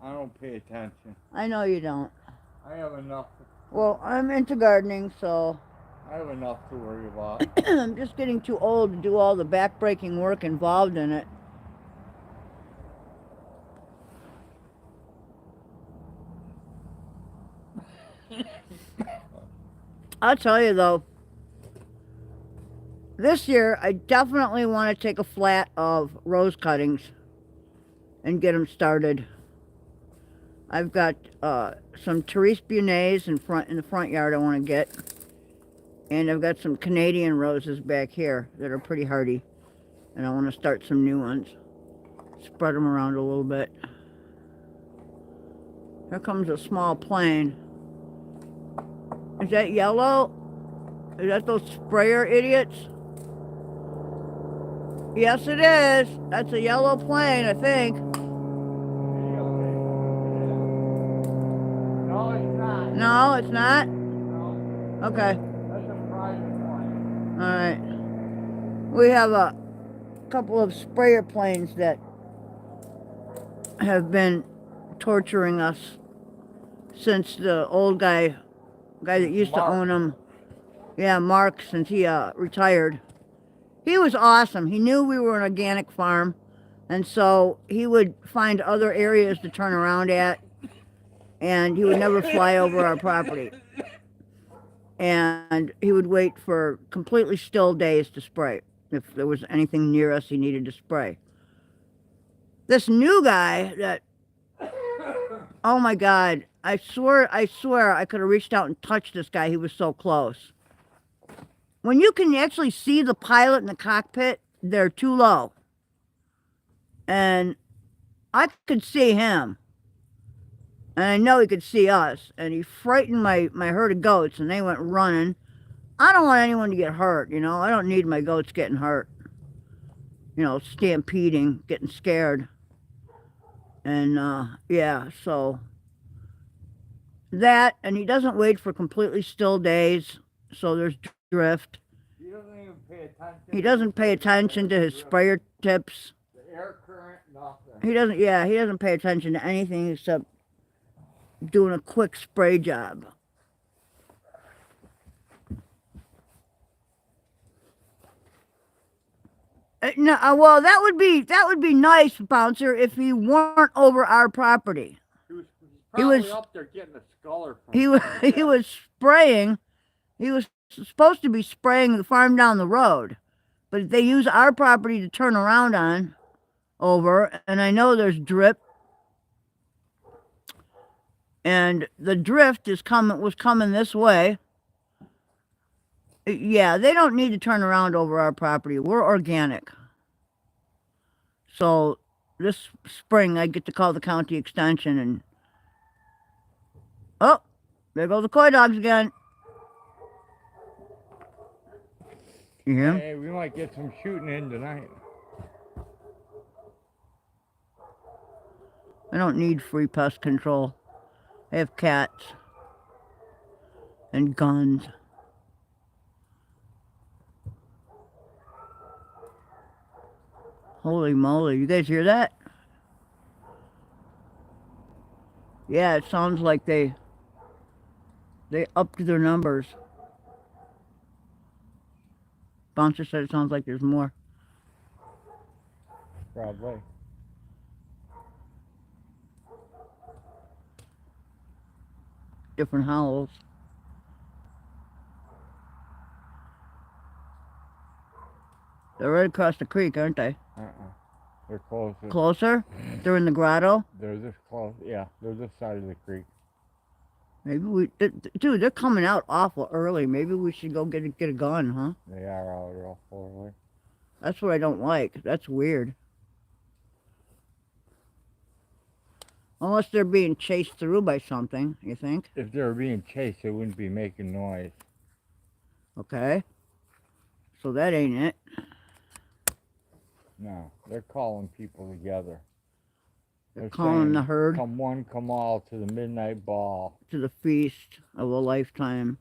I don't pay attention. I know you don't. I have enough. Well, I'm into gardening, so I have enough to worry about. I'm just getting too old to do all the back-breaking work involved in it. I'll tell you though, this year I definitely want to take a flat of rose cuttings and get them started. I've got some Therese Bunets in the front yard I want to get, and I've got some Canadian roses back here that are pretty hardy, and I want to start some new ones. Spread them around a little bit. Here comes a small plane. Is that yellow? Is that those sprayer idiots? Yes, it is. That's a yellow plane, I think. No, it's not. No, it's not? No. Okay. That's a private one. Alright. We have a couple of sprayer planes that have been torturing us since the old guy that used to own them. Yeah, Mark, since he retired. He was awesome. He knew we were an organic farm, and so he would find other areas to turn around at, and he would never fly over our property. And he would wait for completely still days to spray. If there was anything near us he needed to spray. This new guy that, oh my God, I swear I could have reached out and touched this guy. He was so close. When you can actually see the pilot in the cockpit, they're too low. And I could see him. And I know he could see us. And he frightened my herd of goats, and they went running. I don't want anyone to get hurt, you know. I don't need my goats getting hurt. You know, stampeding, getting scared. And, yeah, so that, and he doesn't wait for completely still days, so there's drift. He doesn't even pay attention. He doesn't pay attention to his sprayer tips. The air current, nothing. He doesn't pay attention to anything except doing a quick spray job. No, well, that would be nice, Bouncer, if he weren't over our property. He was up there getting a sculler from he was spraying. He was supposed to be spraying the farm down the road, but they use our property to turn around on over, and I know there's drip, and the drift was coming this way. Yeah, they don't need to turn around over our property. We're organic. So this spring I get to call the county extension and, oh, there go the coy dogs again. You hear 'em? Hey, we might get some shooting in tonight. I don't need free pest control. I have cats and guns. Holy moly, you guys hear that? Yeah, it sounds like they upped their numbers. Bouncer said it sounds like there's more. Probably. Different howls. They're right across the creek, aren't they? They're closer. Closer? They're in the grotto? They're this close. Yeah, they're this side of the creek. Maybe dude, they're coming out awful early. Maybe we should go get a gun, huh? They are out real early. That's what I don't like. That's weird. Unless they're being chased through by something, you think? If they were being chased, they wouldn't be making noise. Okay. So that ain't it. No, they're calling people together. They're calling the herd. Come one, come all to the midnight ball. To the feast of a lifetime.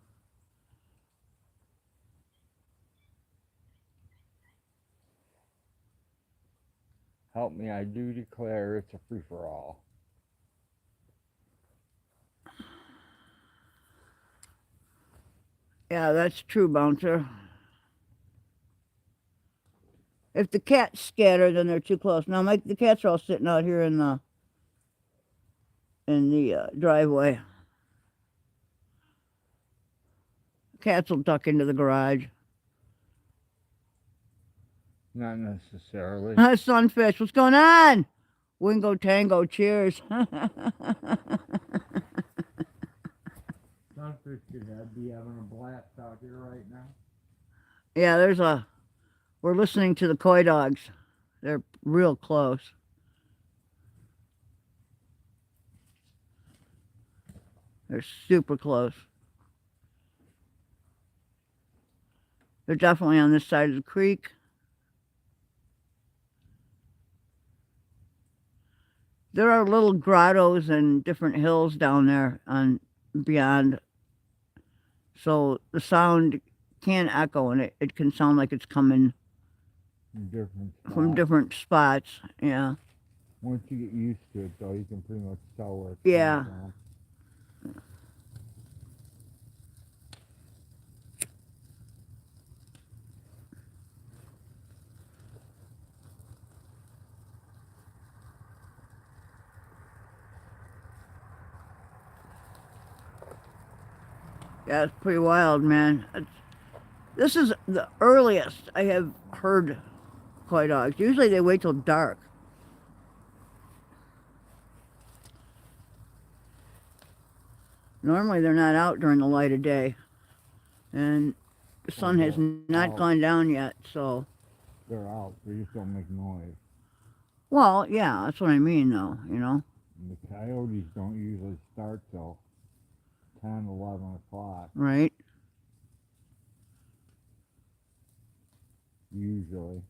Help me, I do declare it's a free-for-all. Yeah, that's true, Bouncer. If the cats scatter, then they're too close. Now, the cats are all sitting out here in the driveway. Cats will duck into the garage. Not necessarily. Sunfish, what's going on? Wingo Tango, cheers. Sunfish should be having a blast out here right now. Yeah, we're listening to the koi dogs. They're real close. They're super close. They're definitely on this side of the creek. There are little grottos and different hills down there on beyond. So the sound can echo, and it can sound like it's coming from different spots. Yeah. Once you get used to it, though, you can pretty much tell where it's Yeah. coming from. Yeah, it's pretty wild, man. This is the earliest I have heard koi dogs. Usually they wait till dark. Normally they're not out during the light of day. And the sun has not gone down yet, so. They're out, they just don't make noise. Well, yeah, that's what I mean, though, you know. And the coyotes don't usually start till 10, 11 o'clock. Right. Usually.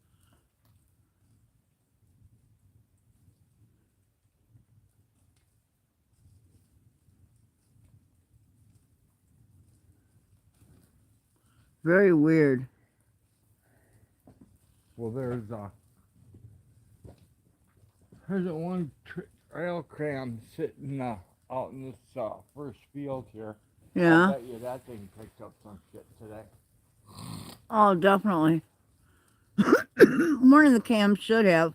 Very weird. Well, there's one trail cam sitting out in this first field here. Yeah. I bet you that thing picked up some shit today. Oh, definitely. One of the cams should have.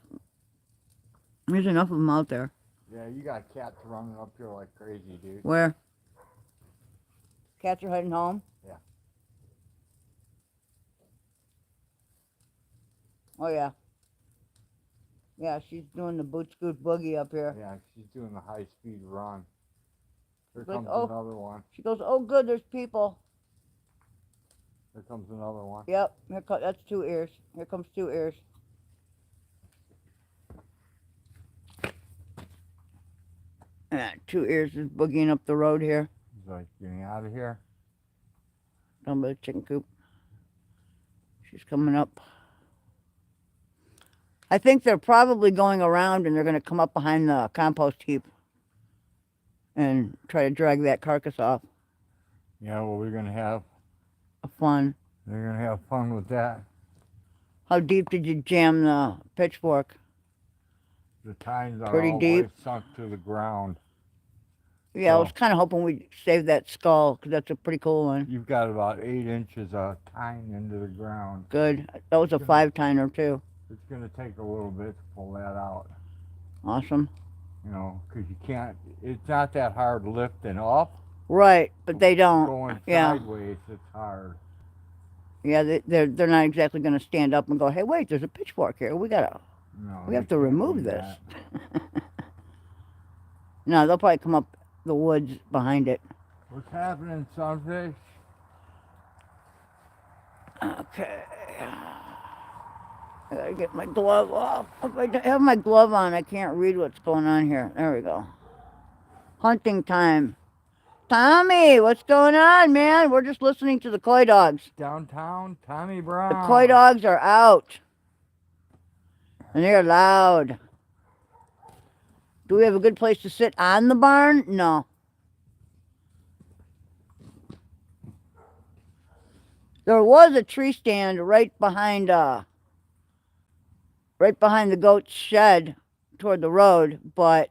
There's enough of them out there. Yeah, you got cats running up here like crazy, dude. Where? Cats are heading home? Yeah. Oh, yeah. Yeah, she's doing the boot scoot boogie up here. Yeah, she's doing the high-speed run. Here Like, comes oh. another one. She goes, oh, good, there's people. Here comes another one. Yep, that's 2 ears. Here comes 2 ears. And 2 ears is boogieing up the road here. He's like, getting out of here. Down by the chicken coop. She's coming up. I think they're probably going around and they're going to come up behind the compost heap and try to drag that carcass off. Yeah, well, we're going to have Fun. They're going to have fun with that. How deep did you jam the pitchfork? The tines are Pretty all deep. sunk to the ground. Yeah, I was So- kind of hoping we'd save that skull because that's a pretty cool one. You've got about 8 inches of tine into the ground. Good. That was a 5-tiner too. It's going to take a little bit to pull that out, Awesome. you know, because you can't, it's not that hard lifting up. Right, but they don't. Going Yeah. sideways, it's hard. Yeah, they're not exactly going to stand up and go, hey, wait, there's a pitchfork here. We No, have you to can't remove do this. that. No, they'll probably come up the woods behind it. What's happening, Sunfish? Okay. I gotta get my glove off. If I don't have my glove on, I can't read what's going on here. There we go. Hunting time. Tommy, what's going on, man? We're just listening to the koi dogs. Downtown, Tommy Brown. The koi dogs are out. And they're loud. Do we have a good place to sit on the barn? No. There was a tree stand right behind right behind the goat's shed toward the road, but,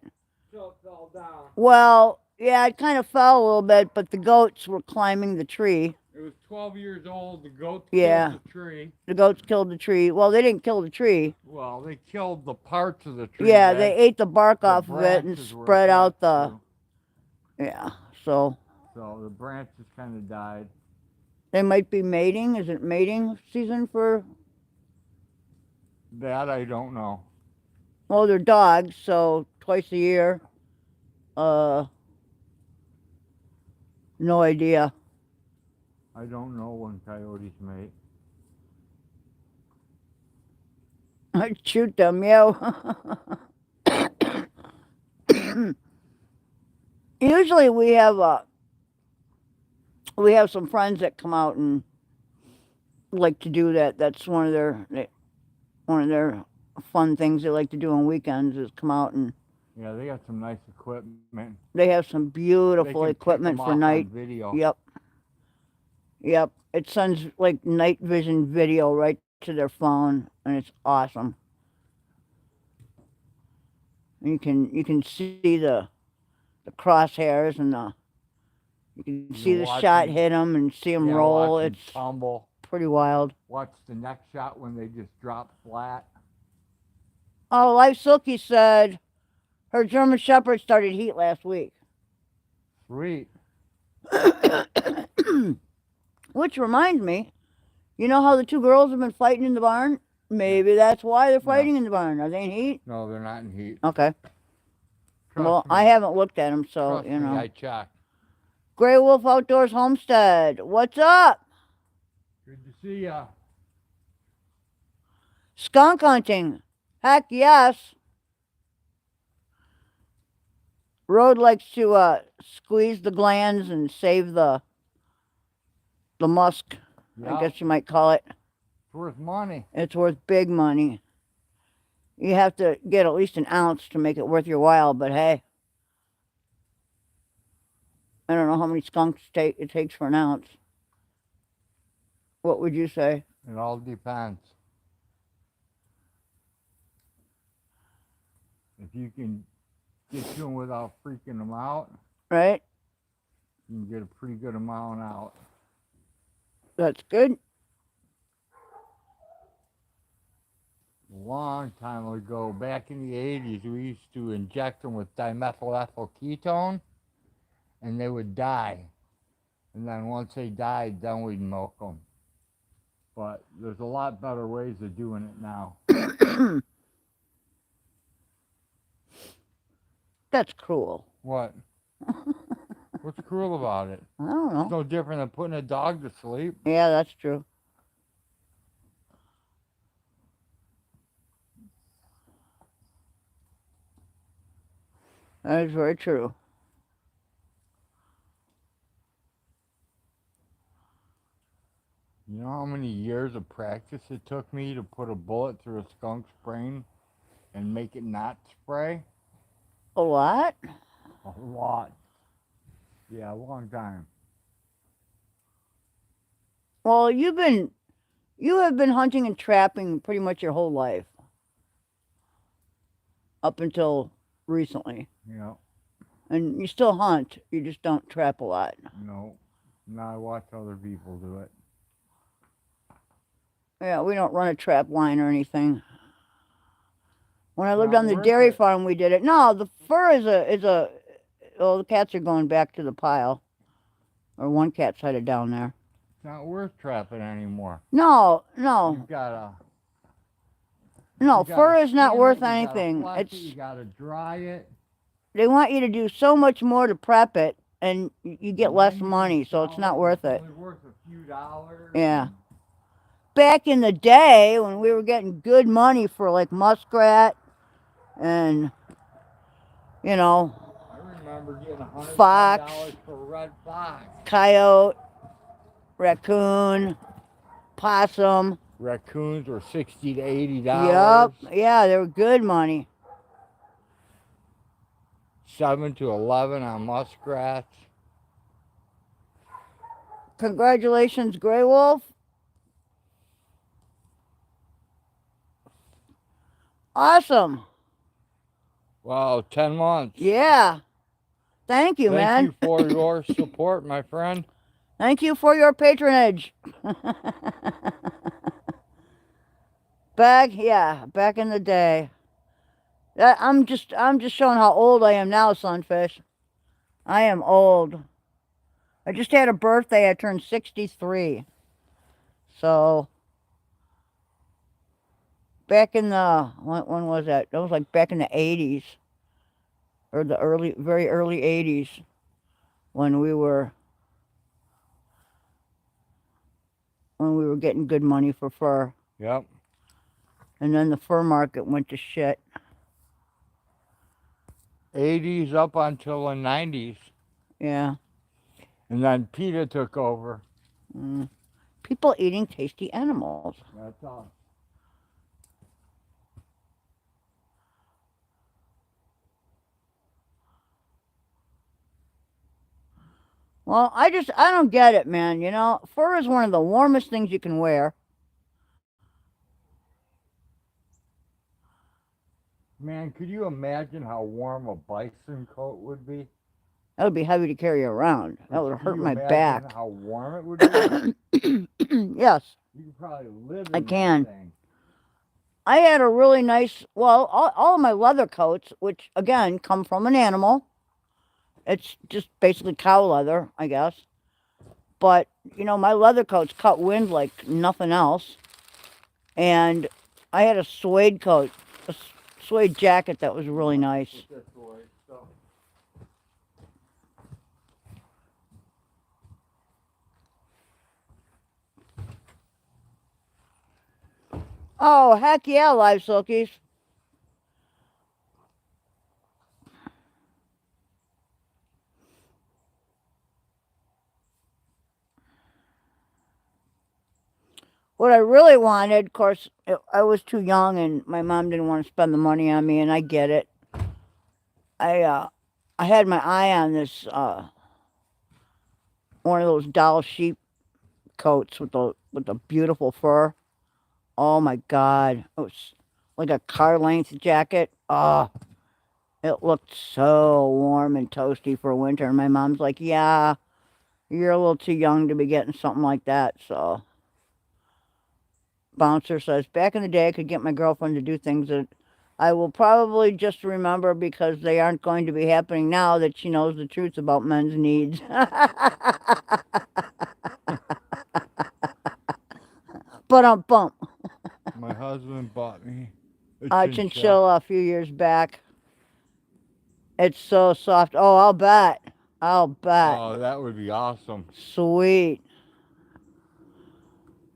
So it fell down. well, yeah, it kind of fell a little bit, but the goats were climbing the tree. It was 12 years old. The goats Yeah. killed the tree. The goats killed the tree. Well, they didn't kill the tree. Well, they killed the parts of the tree. Yeah, that they ate the bark the off of it and branches were spread out attached the, yeah, so to. So the branches kind of died. they might be mating. Is it mating season for, That I don't know. well, they're dogs, so twice a year. No idea. I don't know when coyotes mate. I'd shoot them, yeah. Usually we have some friends that come out and like to do that. That's one of their fun things they like to do on weekends is come out, and Yeah, they got some nice equipment. they have some beautiful They can pick equipment 'em for off night. on video. Yep. Yep. It sends like night vision video right to their phone, and it's awesome. And you can see the crosshairs, and you can see the watch shot 'em- hit them and see them Yeah, roll. watch 'em It's tumble. pretty wild. Watch the next shot when they just drop flat. Oh, Life Silky said her German Shepherd started heat last week. Sweet. Which reminds me, you know how the two girls have been fighting in the barn? Maybe that's why they're fighting in the barn. Are they in heat? No, they're not in heat. Okay. Trust Well, me. I haven't looked at them, so, Trust you me, know. I checked. Grey Wolf Outdoors Homestead. What's up? Good to see ya. Skunk hunting. Heck yes. Road likes to squeeze the glands and save the musk, Yeah, I guess you might call it. it's worth money. It's worth big money. You have to get at least an ounce to make it worth your while, but hey. I don't know how many skunks it takes for an ounce. What would you say? It all depends. If you can get to them without freaking them out, Right? you can get a pretty good amount out. That's good. A long time ago, back in the 80s, we used to inject them with dimethylethyl ketone, and they would die. And then once they died, then we'd milk them. But there's a lot better ways of doing it now. That's cruel. What? What's cruel about it? I don't know. It's no different than putting a dog to sleep. Yeah, that's true. That is very true. You know how many years of practice it took me to put a bullet through a skunk's brain and make it not spray? A lot? A lot. Yeah, a long time. Well, you have been hunting and trapping pretty much your whole life. Up until recently. Yeah. And you still hunt, you just don't trap a lot. No. Now I watch other people do it. Yeah, we don't run a trap line or anything. When I lived Not on the worth dairy it. farm, we did it. No, the fur is a. Oh, the cats are going back to the pile. Or one cat's headed down there. It's not worth trapping anymore. No. You gotta. No, you fur gotta is not skin worth it, you gotta anything. flush it, It's you gotta dry it. they want you to do so much more to prep it, and you get and less then you money, can so it's sell not it, worth it's it. only worth a few dollars. Yeah. Back in the day when we were getting good money for like muskrat and, you know, I remember getting $110 Fox. for a red fox. coyote, raccoon, possum. Raccoons were $60 to $80. Yup. Yeah, they were good money. 7 to 11 on muskrats. Congratulations, Grey Wolf. Awesome. Wow, 10 months. Yeah. Thank you, man. Thank you for your support, my friend. Thank you for your patronage. Back in the day. I'm just showing how old I am now, Sunfish. I am old. I just had a birthday. I turned 63. So back in the when was that? That was like back in the 80s or the very early 80s when we were getting good money for fur. Yep. And then the fur market went to shit. 80s up until the 90s. Yeah. And then PETA took over. People eating tasty animals. That's all. Well, I don't get it, man. You know, fur is one of the warmest things you can wear. Man, could you imagine how warm a bison coat would be? That would be heavy to carry around. That would hurt my back. How warm it would be? Yes. You could probably live in I can. that thing. I had a really nice, well, all of my leather coats, which again come from an animal. It's just basically cow leather, I guess. But, you know, my leather coats cut wind like nothing else. And I had a suede coat, a suede jacket that was really nice. Oh, heck yeah, live silkies. What I really wanted, of course, I was too young and my mom didn't want to spend the money on me, and I get it. I had my eye on this, one of those doll sheep coats with the beautiful fur. Oh my God. It was like a car length jacket. Oh, it looked so warm and toasty for winter. And my mom's like, yeah, you're a little too young to be getting something like that. So Bouncer says, back in the day, I could get my girlfriend to do things that I will probably just remember because they aren't going to be happening now that she knows the truth about men's needs. But bump. My husband bought me A chinchilla a few years back. It's so soft. Oh, I'll bet. I'll bet. Oh, that would be awesome. Sweet.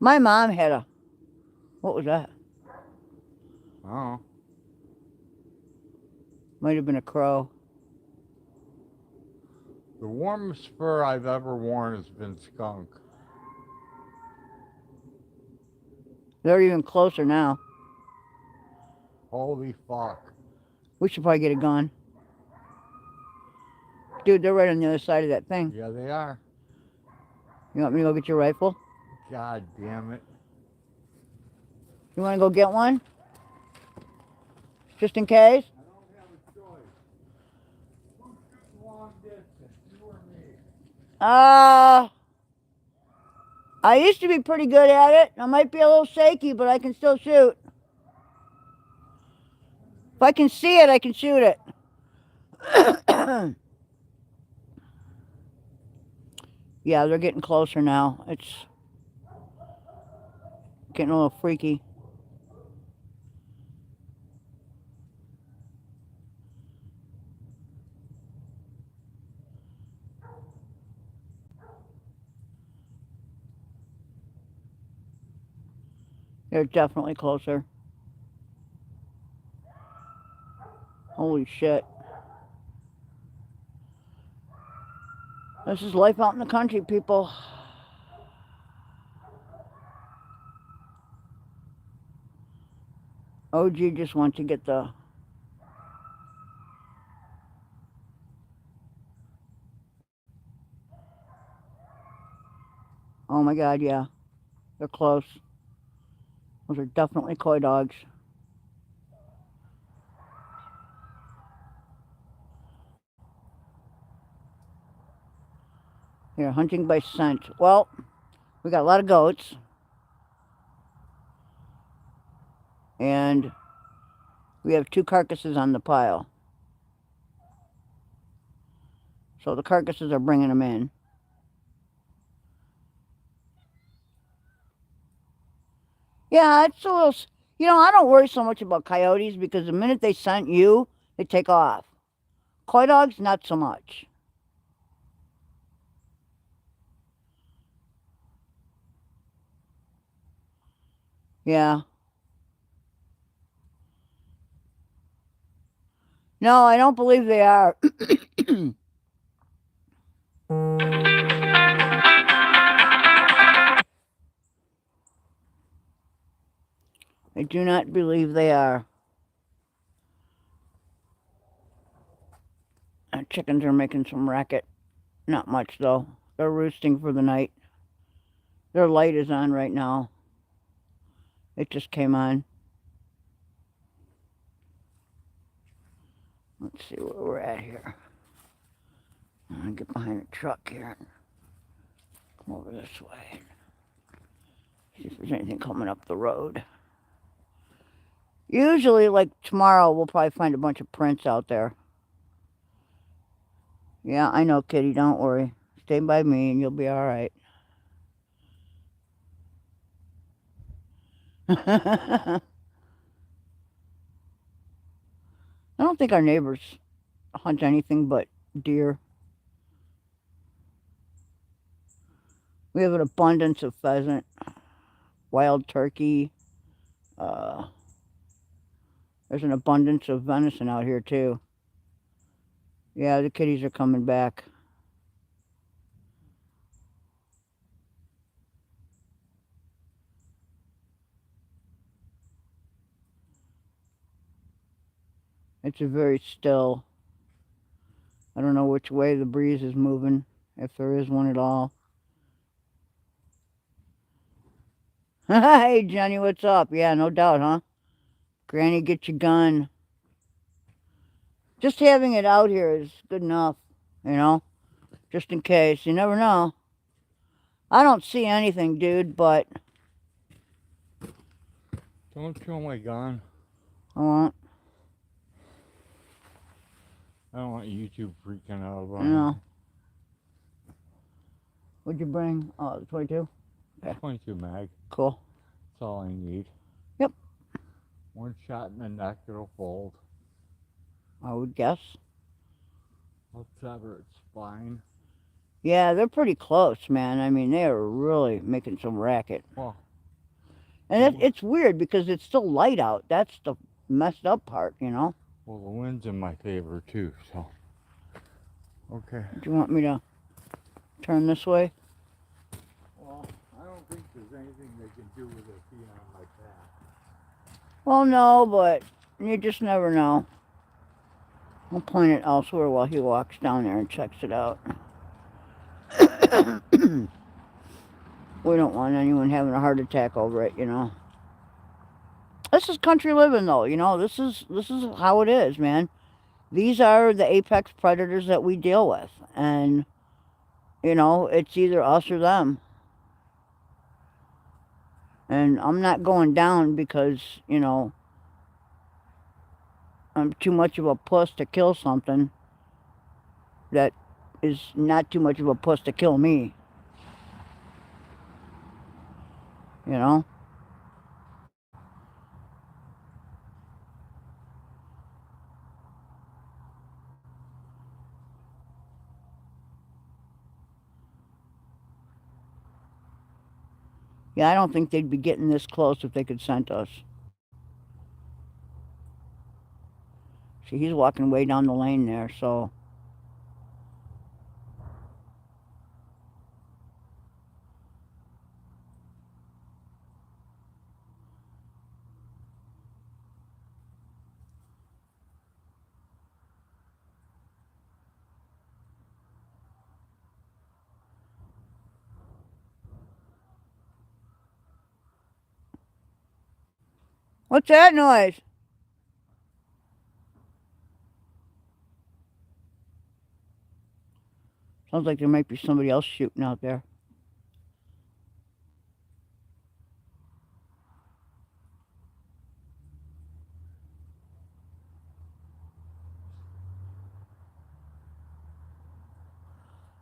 My mom had a... What was that? Oh. Might have been a crow. The warmest fur I've ever worn has been skunk. They're even closer now. Holy fuck. We should probably get a gun. Dude, they're right on the other side of that thing. Yeah, they are. You want me to go get your rifle? God damn it. You want to go get one? Just in case? I don't have a choice. Who's shooting long distance, you or me? I used to be pretty good at it. I might be a little shaky, but I can still shoot. If I can see it, I can shoot it. Yeah, they're getting closer now. It's getting a little freaky. They're definitely closer. Holy shit. This is life out in the country, people. OG just wants to get the... Oh my God, yeah. They're close. Those are definitely coy dogs. Here, hunting by scent. Well, we got a lot of goats. And we have 2 carcasses on the pile. So the carcasses are bringing them in. Yeah, it's a little... You know, I don't worry so much about coyotes because the minute they scent you, they take off. Coy dogs, not so much. Yeah. No, I don't believe they are. I do not believe they are. Our chickens are making some racket. Not much, though. They're roosting for the night. Their light is on right now. It just came on. Let's see where we're at here. I'm going to get behind the truck here. Come over this way. See if there's anything coming up the road. Usually, like tomorrow, we'll probably find a bunch of prints out there. Yeah, I know, kitty. Don't worry. Stay by me and you'll be all right. I don't think our neighbors hunt anything but deer. We have an abundance of pheasant, wild turkey. There's an abundance of venison out here too. Yeah, the kitties are coming back. It's a very still. I don't know which way the breeze is moving, if there is one at all. Hey, Jenny, what's up? Yeah, no doubt, huh? Granny, get your gun. Just having it out here is good enough, you know? Just in case. You never know. I don't see anything, dude, but... Don't show my gun. I won't. I don't want YouTube freaking out about No. What'd you bring? Oh, the 22? it. 22 mag. Cool. That's all I need. Yep. One shot in the neck, it'll fold. I would guess. I'll sever its spine. Yeah, they're pretty close, man. I mean, they are really making some racket. Well, and it's weird because it's still light out. That's the messed up part, you know? well, the wind's in my favor, too, so... Okay. Do you want me to turn this way? Well, I don't think there's anything they can do with it being on my back. Well, no, but you just never know. I'll point it elsewhere while he walks down there and checks it out. We don't want anyone having a heart attack over it, you know. This is country living, though, you know. This is how it is, man. These are the apex predators that we deal with. And, you know, it's either us or them. And I'm not going down because, you know, I'm too much of a puss to kill something that is not too much of a puss to kill me. You know? Yeah, I don't think they'd be getting this close if they could scent us. See, he's walking way down the lane there, so... What's that noise? Sounds like there might be somebody else shooting out there.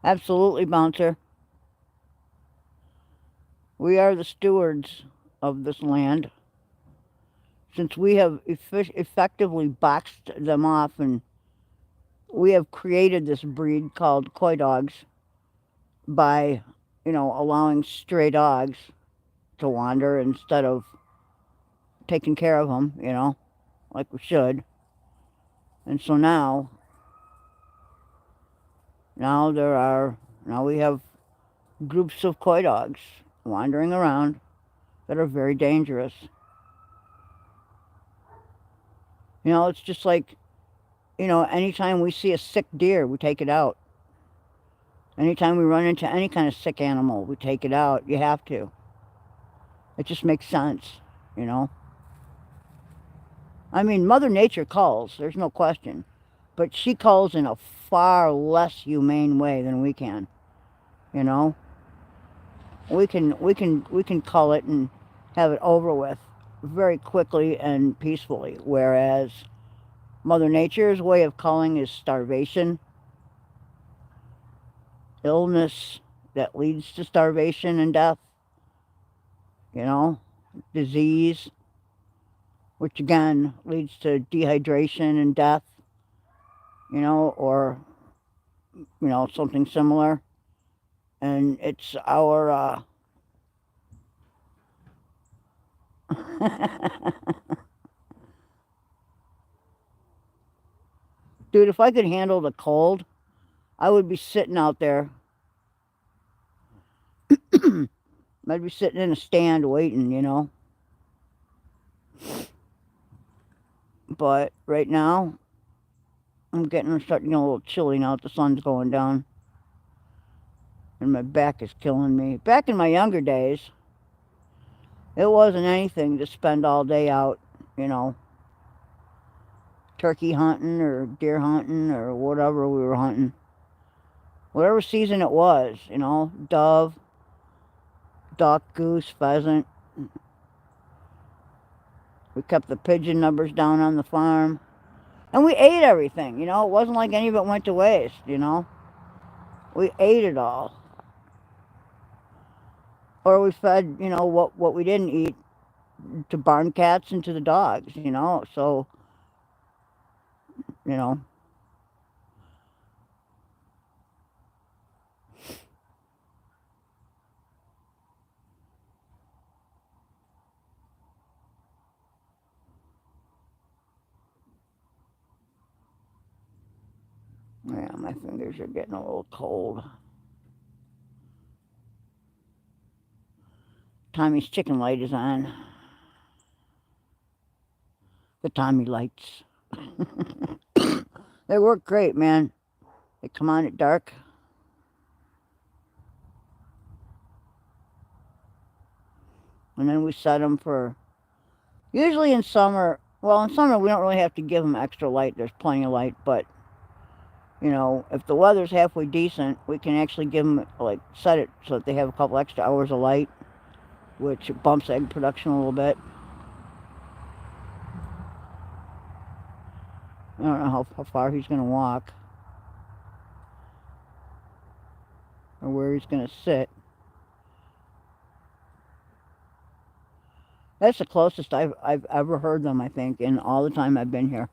Absolutely, Bouncer. We are the stewards of this land. Since we have effectively boxed them off, and we have created this breed called coy dogs by, allowing stray dogs to wander instead of taking care of them, like we should. And so now we have groups of coy dogs wandering around that are very dangerous. It's just like, anytime we see a sick deer, we take it out. Anytime we run into any kind of sick animal, we take it out. You have to. It just makes sense, I mean, Mother Nature calls, there's no question. But she calls in a far less humane way than we can, We can call it and have it over with very quickly and peacefully, whereas Mother Nature's way of calling is starvation, illness that leads to starvation and death, disease, which again leads to dehydration and death, or, something similar. And it's our, dude, if I could handle the cold, I would be sitting out there. I'd be sitting in a stand waiting, But right now, I'm starting to get a little chilly now that the sun's going down. And my back is killing me. Back in my younger days, it wasn't anything to spend all day out, turkey hunting or deer hunting or whatever we were hunting. Whatever season it was, dove, duck, goose, pheasant. We kept the pigeon numbers down on the farm. And we ate everything, It wasn't like any of it went to waste, We ate it all. Or we fed, what we didn't eat to barn cats and to the dogs, So, Yeah, my fingers are getting a little cold. Tommy's chicken light is on. The Tommy lights. They work great, man. They come on at dark. And then we set them for, usually in summer, well, in summer we don't really have to give them extra light. There's plenty of light, but, if the weather's halfway decent, we can actually give them, set it so that they have a couple extra hours of light, which bumps egg production a little bit. I don't know how far he's going to walk or where he's going to sit. That's the closest I've ever heard them, I think, in all the time I've been here.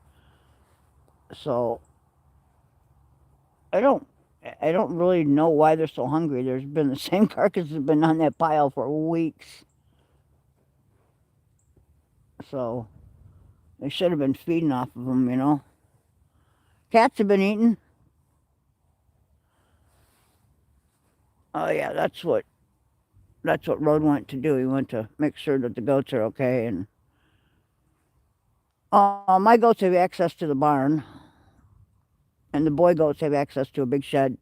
So I don't really know why they're so hungry. There's been the same carcasses have been on that pile for weeks. So they should have been feeding off of them, Cats have been eating. Oh yeah, that's what Rod went to do. He went to make sure that the goats are okay. And my goats have access to the barn, and the boy goats have access to a big shed.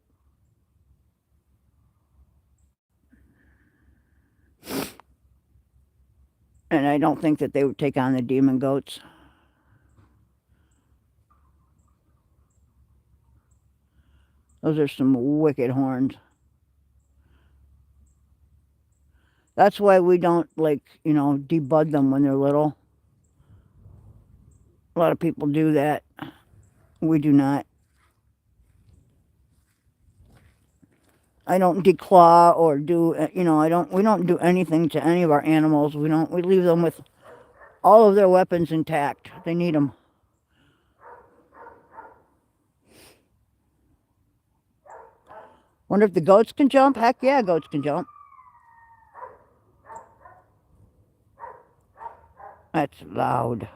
And I don't think that they would take on the demon goats. Those are some wicked horns. That's why we don't, like, you know, debud them when they're little. A lot of people do that. We do not. I don't declaw or do, you know, we don't do anything to any of our animals. We leave them with all of their weapons intact. They need them. Wonder if the goats can jump? Heck yeah, goats can jump. That's loud.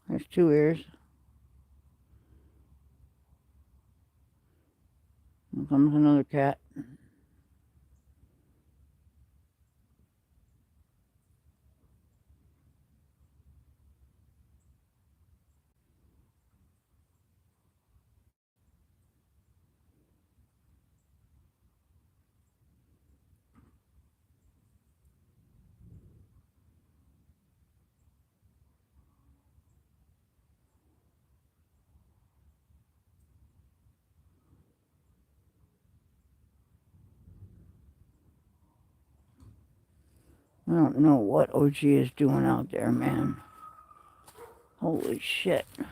There's 2 ears. Here comes another cat. I don't know what OG is doing out there, man. Holy shit. I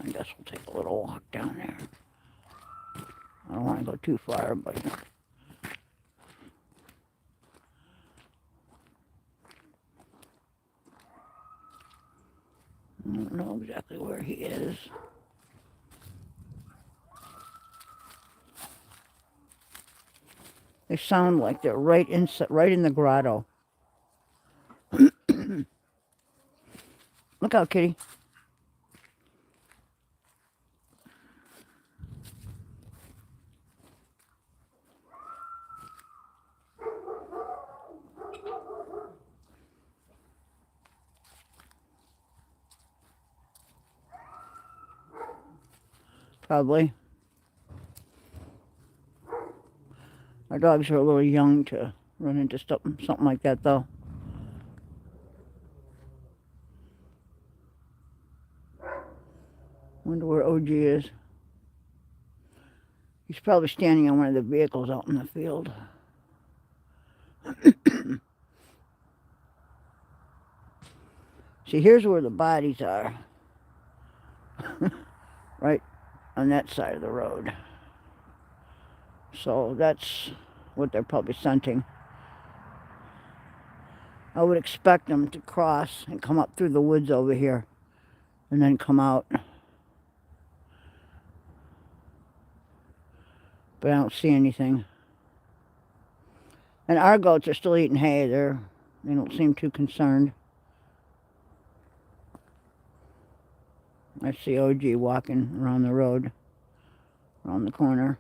guess we'll take a little walk down there. I don't want to go too far, but... I don't know exactly where he is. They sound like they're right in the grotto. Look out, kitty. Probably. Our dogs are a little young to run into something like that, though. Wonder where OG is. He's probably standing on one of the vehicles out in the field. See, here's where the bodies are. Right on that side of the road. So that's what they're probably scenting. I would expect them to cross and come up through the woods over here and then come out. But I don't see anything. And our goats are still eating hay. They don't seem too concerned. I see OG walking around the road, around the corner.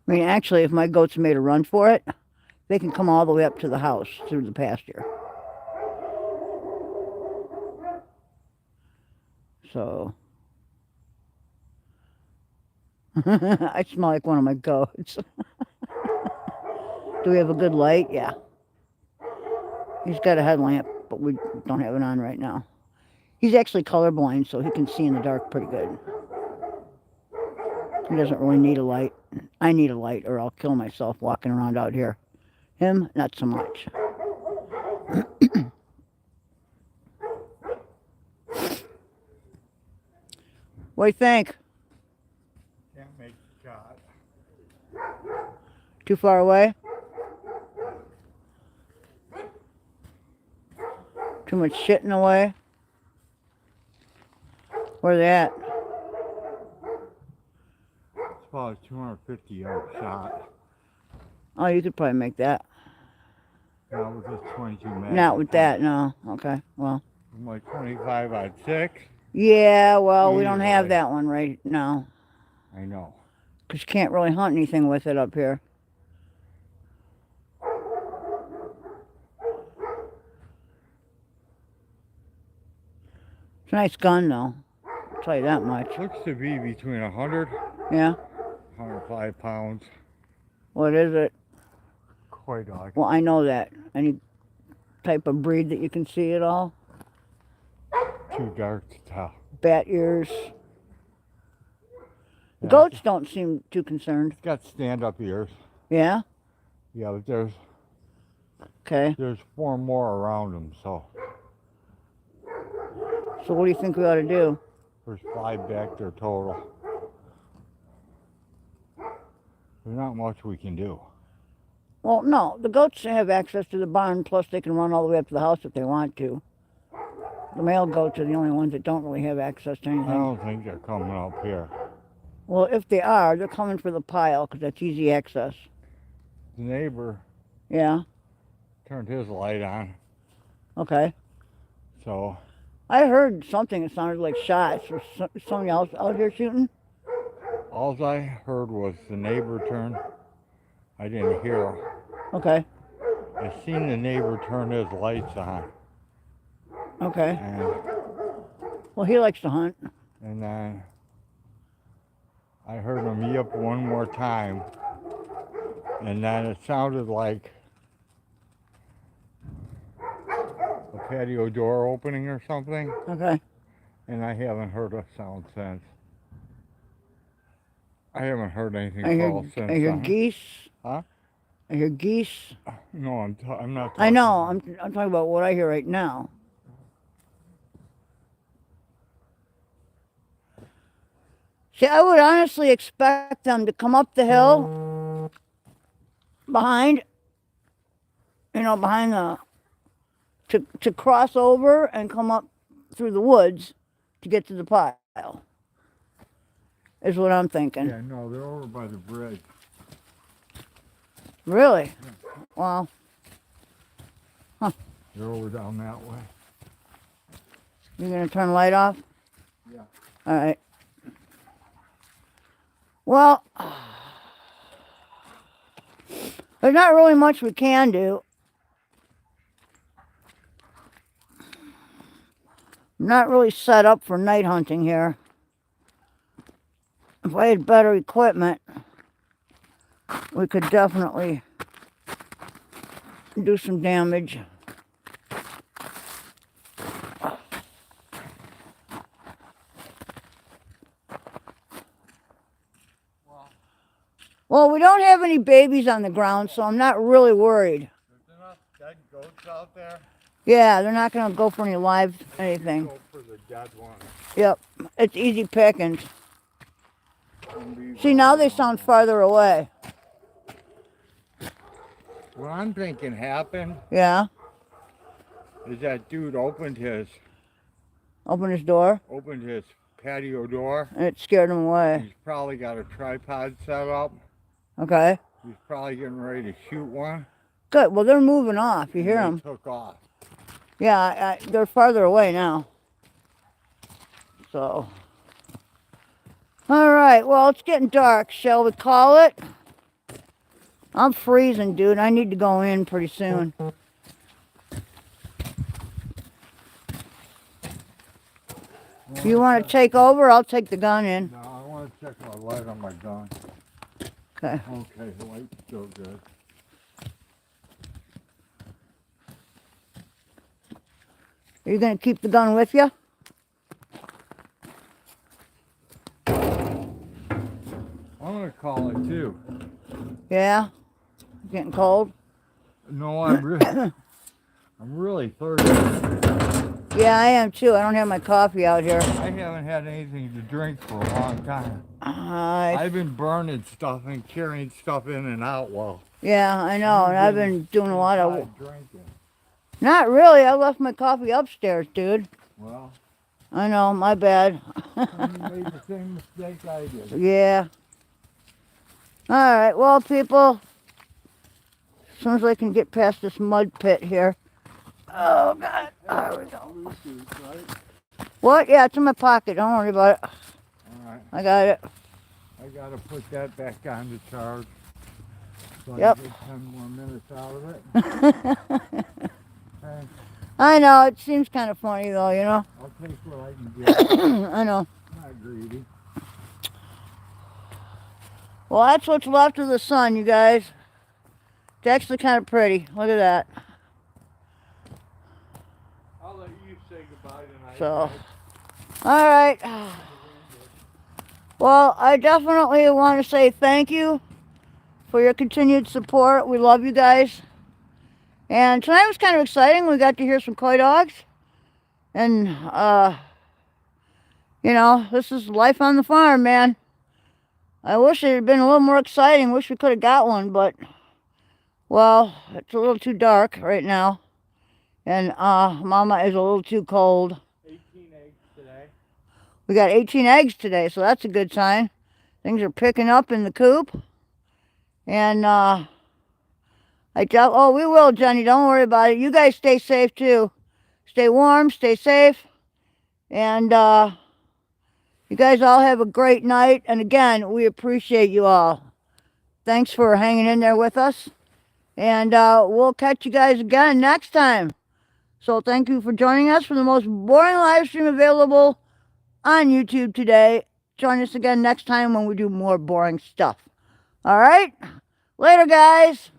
I mean, actually, if my goats made a run for it, they can come all the way up to the house through the pasture. So, I smell like one of my goats. Do we have a good light? Yeah. He's got a headlamp, but we don't have it on right now. He's actually colorblind, so he can see in the dark pretty good. He doesn't really need a light. I need a light or I'll kill myself walking around out here. Him, not so much. What do you think? Can't make the shot. Too far away? Too much shit in the way? Where they at? It's about a 250-yard shot. Oh, you could probably make that. Not with this 22 mag. Not with that, no. Okay, well. I'm like 25 on 6. Yeah, well, we don't Either have way. that one right now. I know. Because you can't really hunt anything with it up here. It's a nice gun, though. I'll tell you that much. Looks to be between 100, Yeah? 105 pounds. What is it? Koi dog. Well, I know that. Any type of breed that you can see at all? Too dark to tell. Bat ears. Yeah, Goats don't seem too concerned. It's got stand-up ears. Yeah? Yeah, but there's Okay. 4 more around them, so So what do you think we ought to do? there's 5 back there total. There's not much we can do. Well, no. The goats have access to the barn, plus they can run all the way up to the house if they want to. The male goats are the only ones that don't really have access to I anything. don't think they're coming up here. Well, if they are, they're coming for the pile because that's easy access. The neighbor Yeah? turned his light on, Okay. so I heard something that sounded like shots. Was somebody else out here shooting? all I heard was the neighbor turn. I didn't hear him. Okay. I seen the neighbor turn his lights on, Okay. and Well, he likes to hunt. then I heard him yip one more time, and then it sounded like a patio door opening or something, Okay. and I haven't heard a sound since. I haven't heard anything I call hear, since. I hear geese. Huh? I hear geese. No, I'm not. I know. talking- I'm talking about what I hear right now. See, I would honestly expect them to come up the hill behind, behind the, to cross over and come up through the woods to get to the pile. Is what I'm thinking. Yeah, no, they're over by the bridge. Really? Well, They're over down that way. you're gonna turn the light off? Yeah. All right. Well, there's not really much we can do. I'm not really set up for night hunting here. If I had better equipment, we could definitely do some damage. Well, we don't have any babies on the ground, so I'm not really worried. There's enough dead goats out there. Yeah, they're not going to go for any live anything. Go for the dead one. Yep, it's easy pickings. See, now they sound farther away. What I'm thinking happened Yeah, is that dude opened his open his door, patio door. and it scared him away. He's probably got a tripod set up. Okay, He's probably getting ready to shoot one. good. Well, they're moving off. You hear and them? they took off. Yeah, they're farther away now. So, all right. Well, it's getting dark. Shall we call it? I'm freezing, dude. I need to go in pretty soon. You want to take over? I'll take the gun in. No, I want to check my light on my gun. Okay. Okay, the light's still good. Are you going to keep the gun with you? I'm going to call it too. Yeah? Getting cold? No, I'm really thirsty. Yeah, I am too. I don't have my coffee out here. I haven't had anything to drink for a long time. I've been burning stuff and carrying stuff in and out while. Yeah, I know, and I've been doing a lot of... drinking. Not really. I left my coffee upstairs, dude. Well, I know, my bad. you made the same mistake I did. Yeah. Alright, well, people, as soon as I can get past this mud pit here. Oh, God. There we go. Bluetooth, right? What? Yeah, it's in my pocket. Don't worry about it. Alright. I got it. I gotta put that back on to charge. So Yep. I get 10 more minutes out of it. Okay. I know, it seems kind of funny though, you know. I'll take what I can get. I know. Not greedy. Well, that's what's left of the sun, you guys. It's actually kind of pretty. Look at that. I'll let you say goodbye tonight. So, all right. Well, I definitely want to say thank you for your continued support. We love you guys. And tonight was kind of exciting. We got to hear some coy dogs. And, you know, this is life on the farm, man. I wish it had been a little more exciting. Wish we could have got one, but, well, it's a little too dark right now. And Mama is a little too cold. 18 eggs today. We got 18 eggs today, so that's a good sign. Things are picking up in the coop. And oh, we will, Jenny. Don't worry about it. You guys stay safe too. Stay warm, stay safe. And you guys all have a great night. And again, we appreciate you all. Thanks for hanging in there with us. And we'll catch you guys again next time. So thank you for joining us for the most boring live stream available on YouTube today. Join us again next time when we do more boring stuff. All right? Later, guys.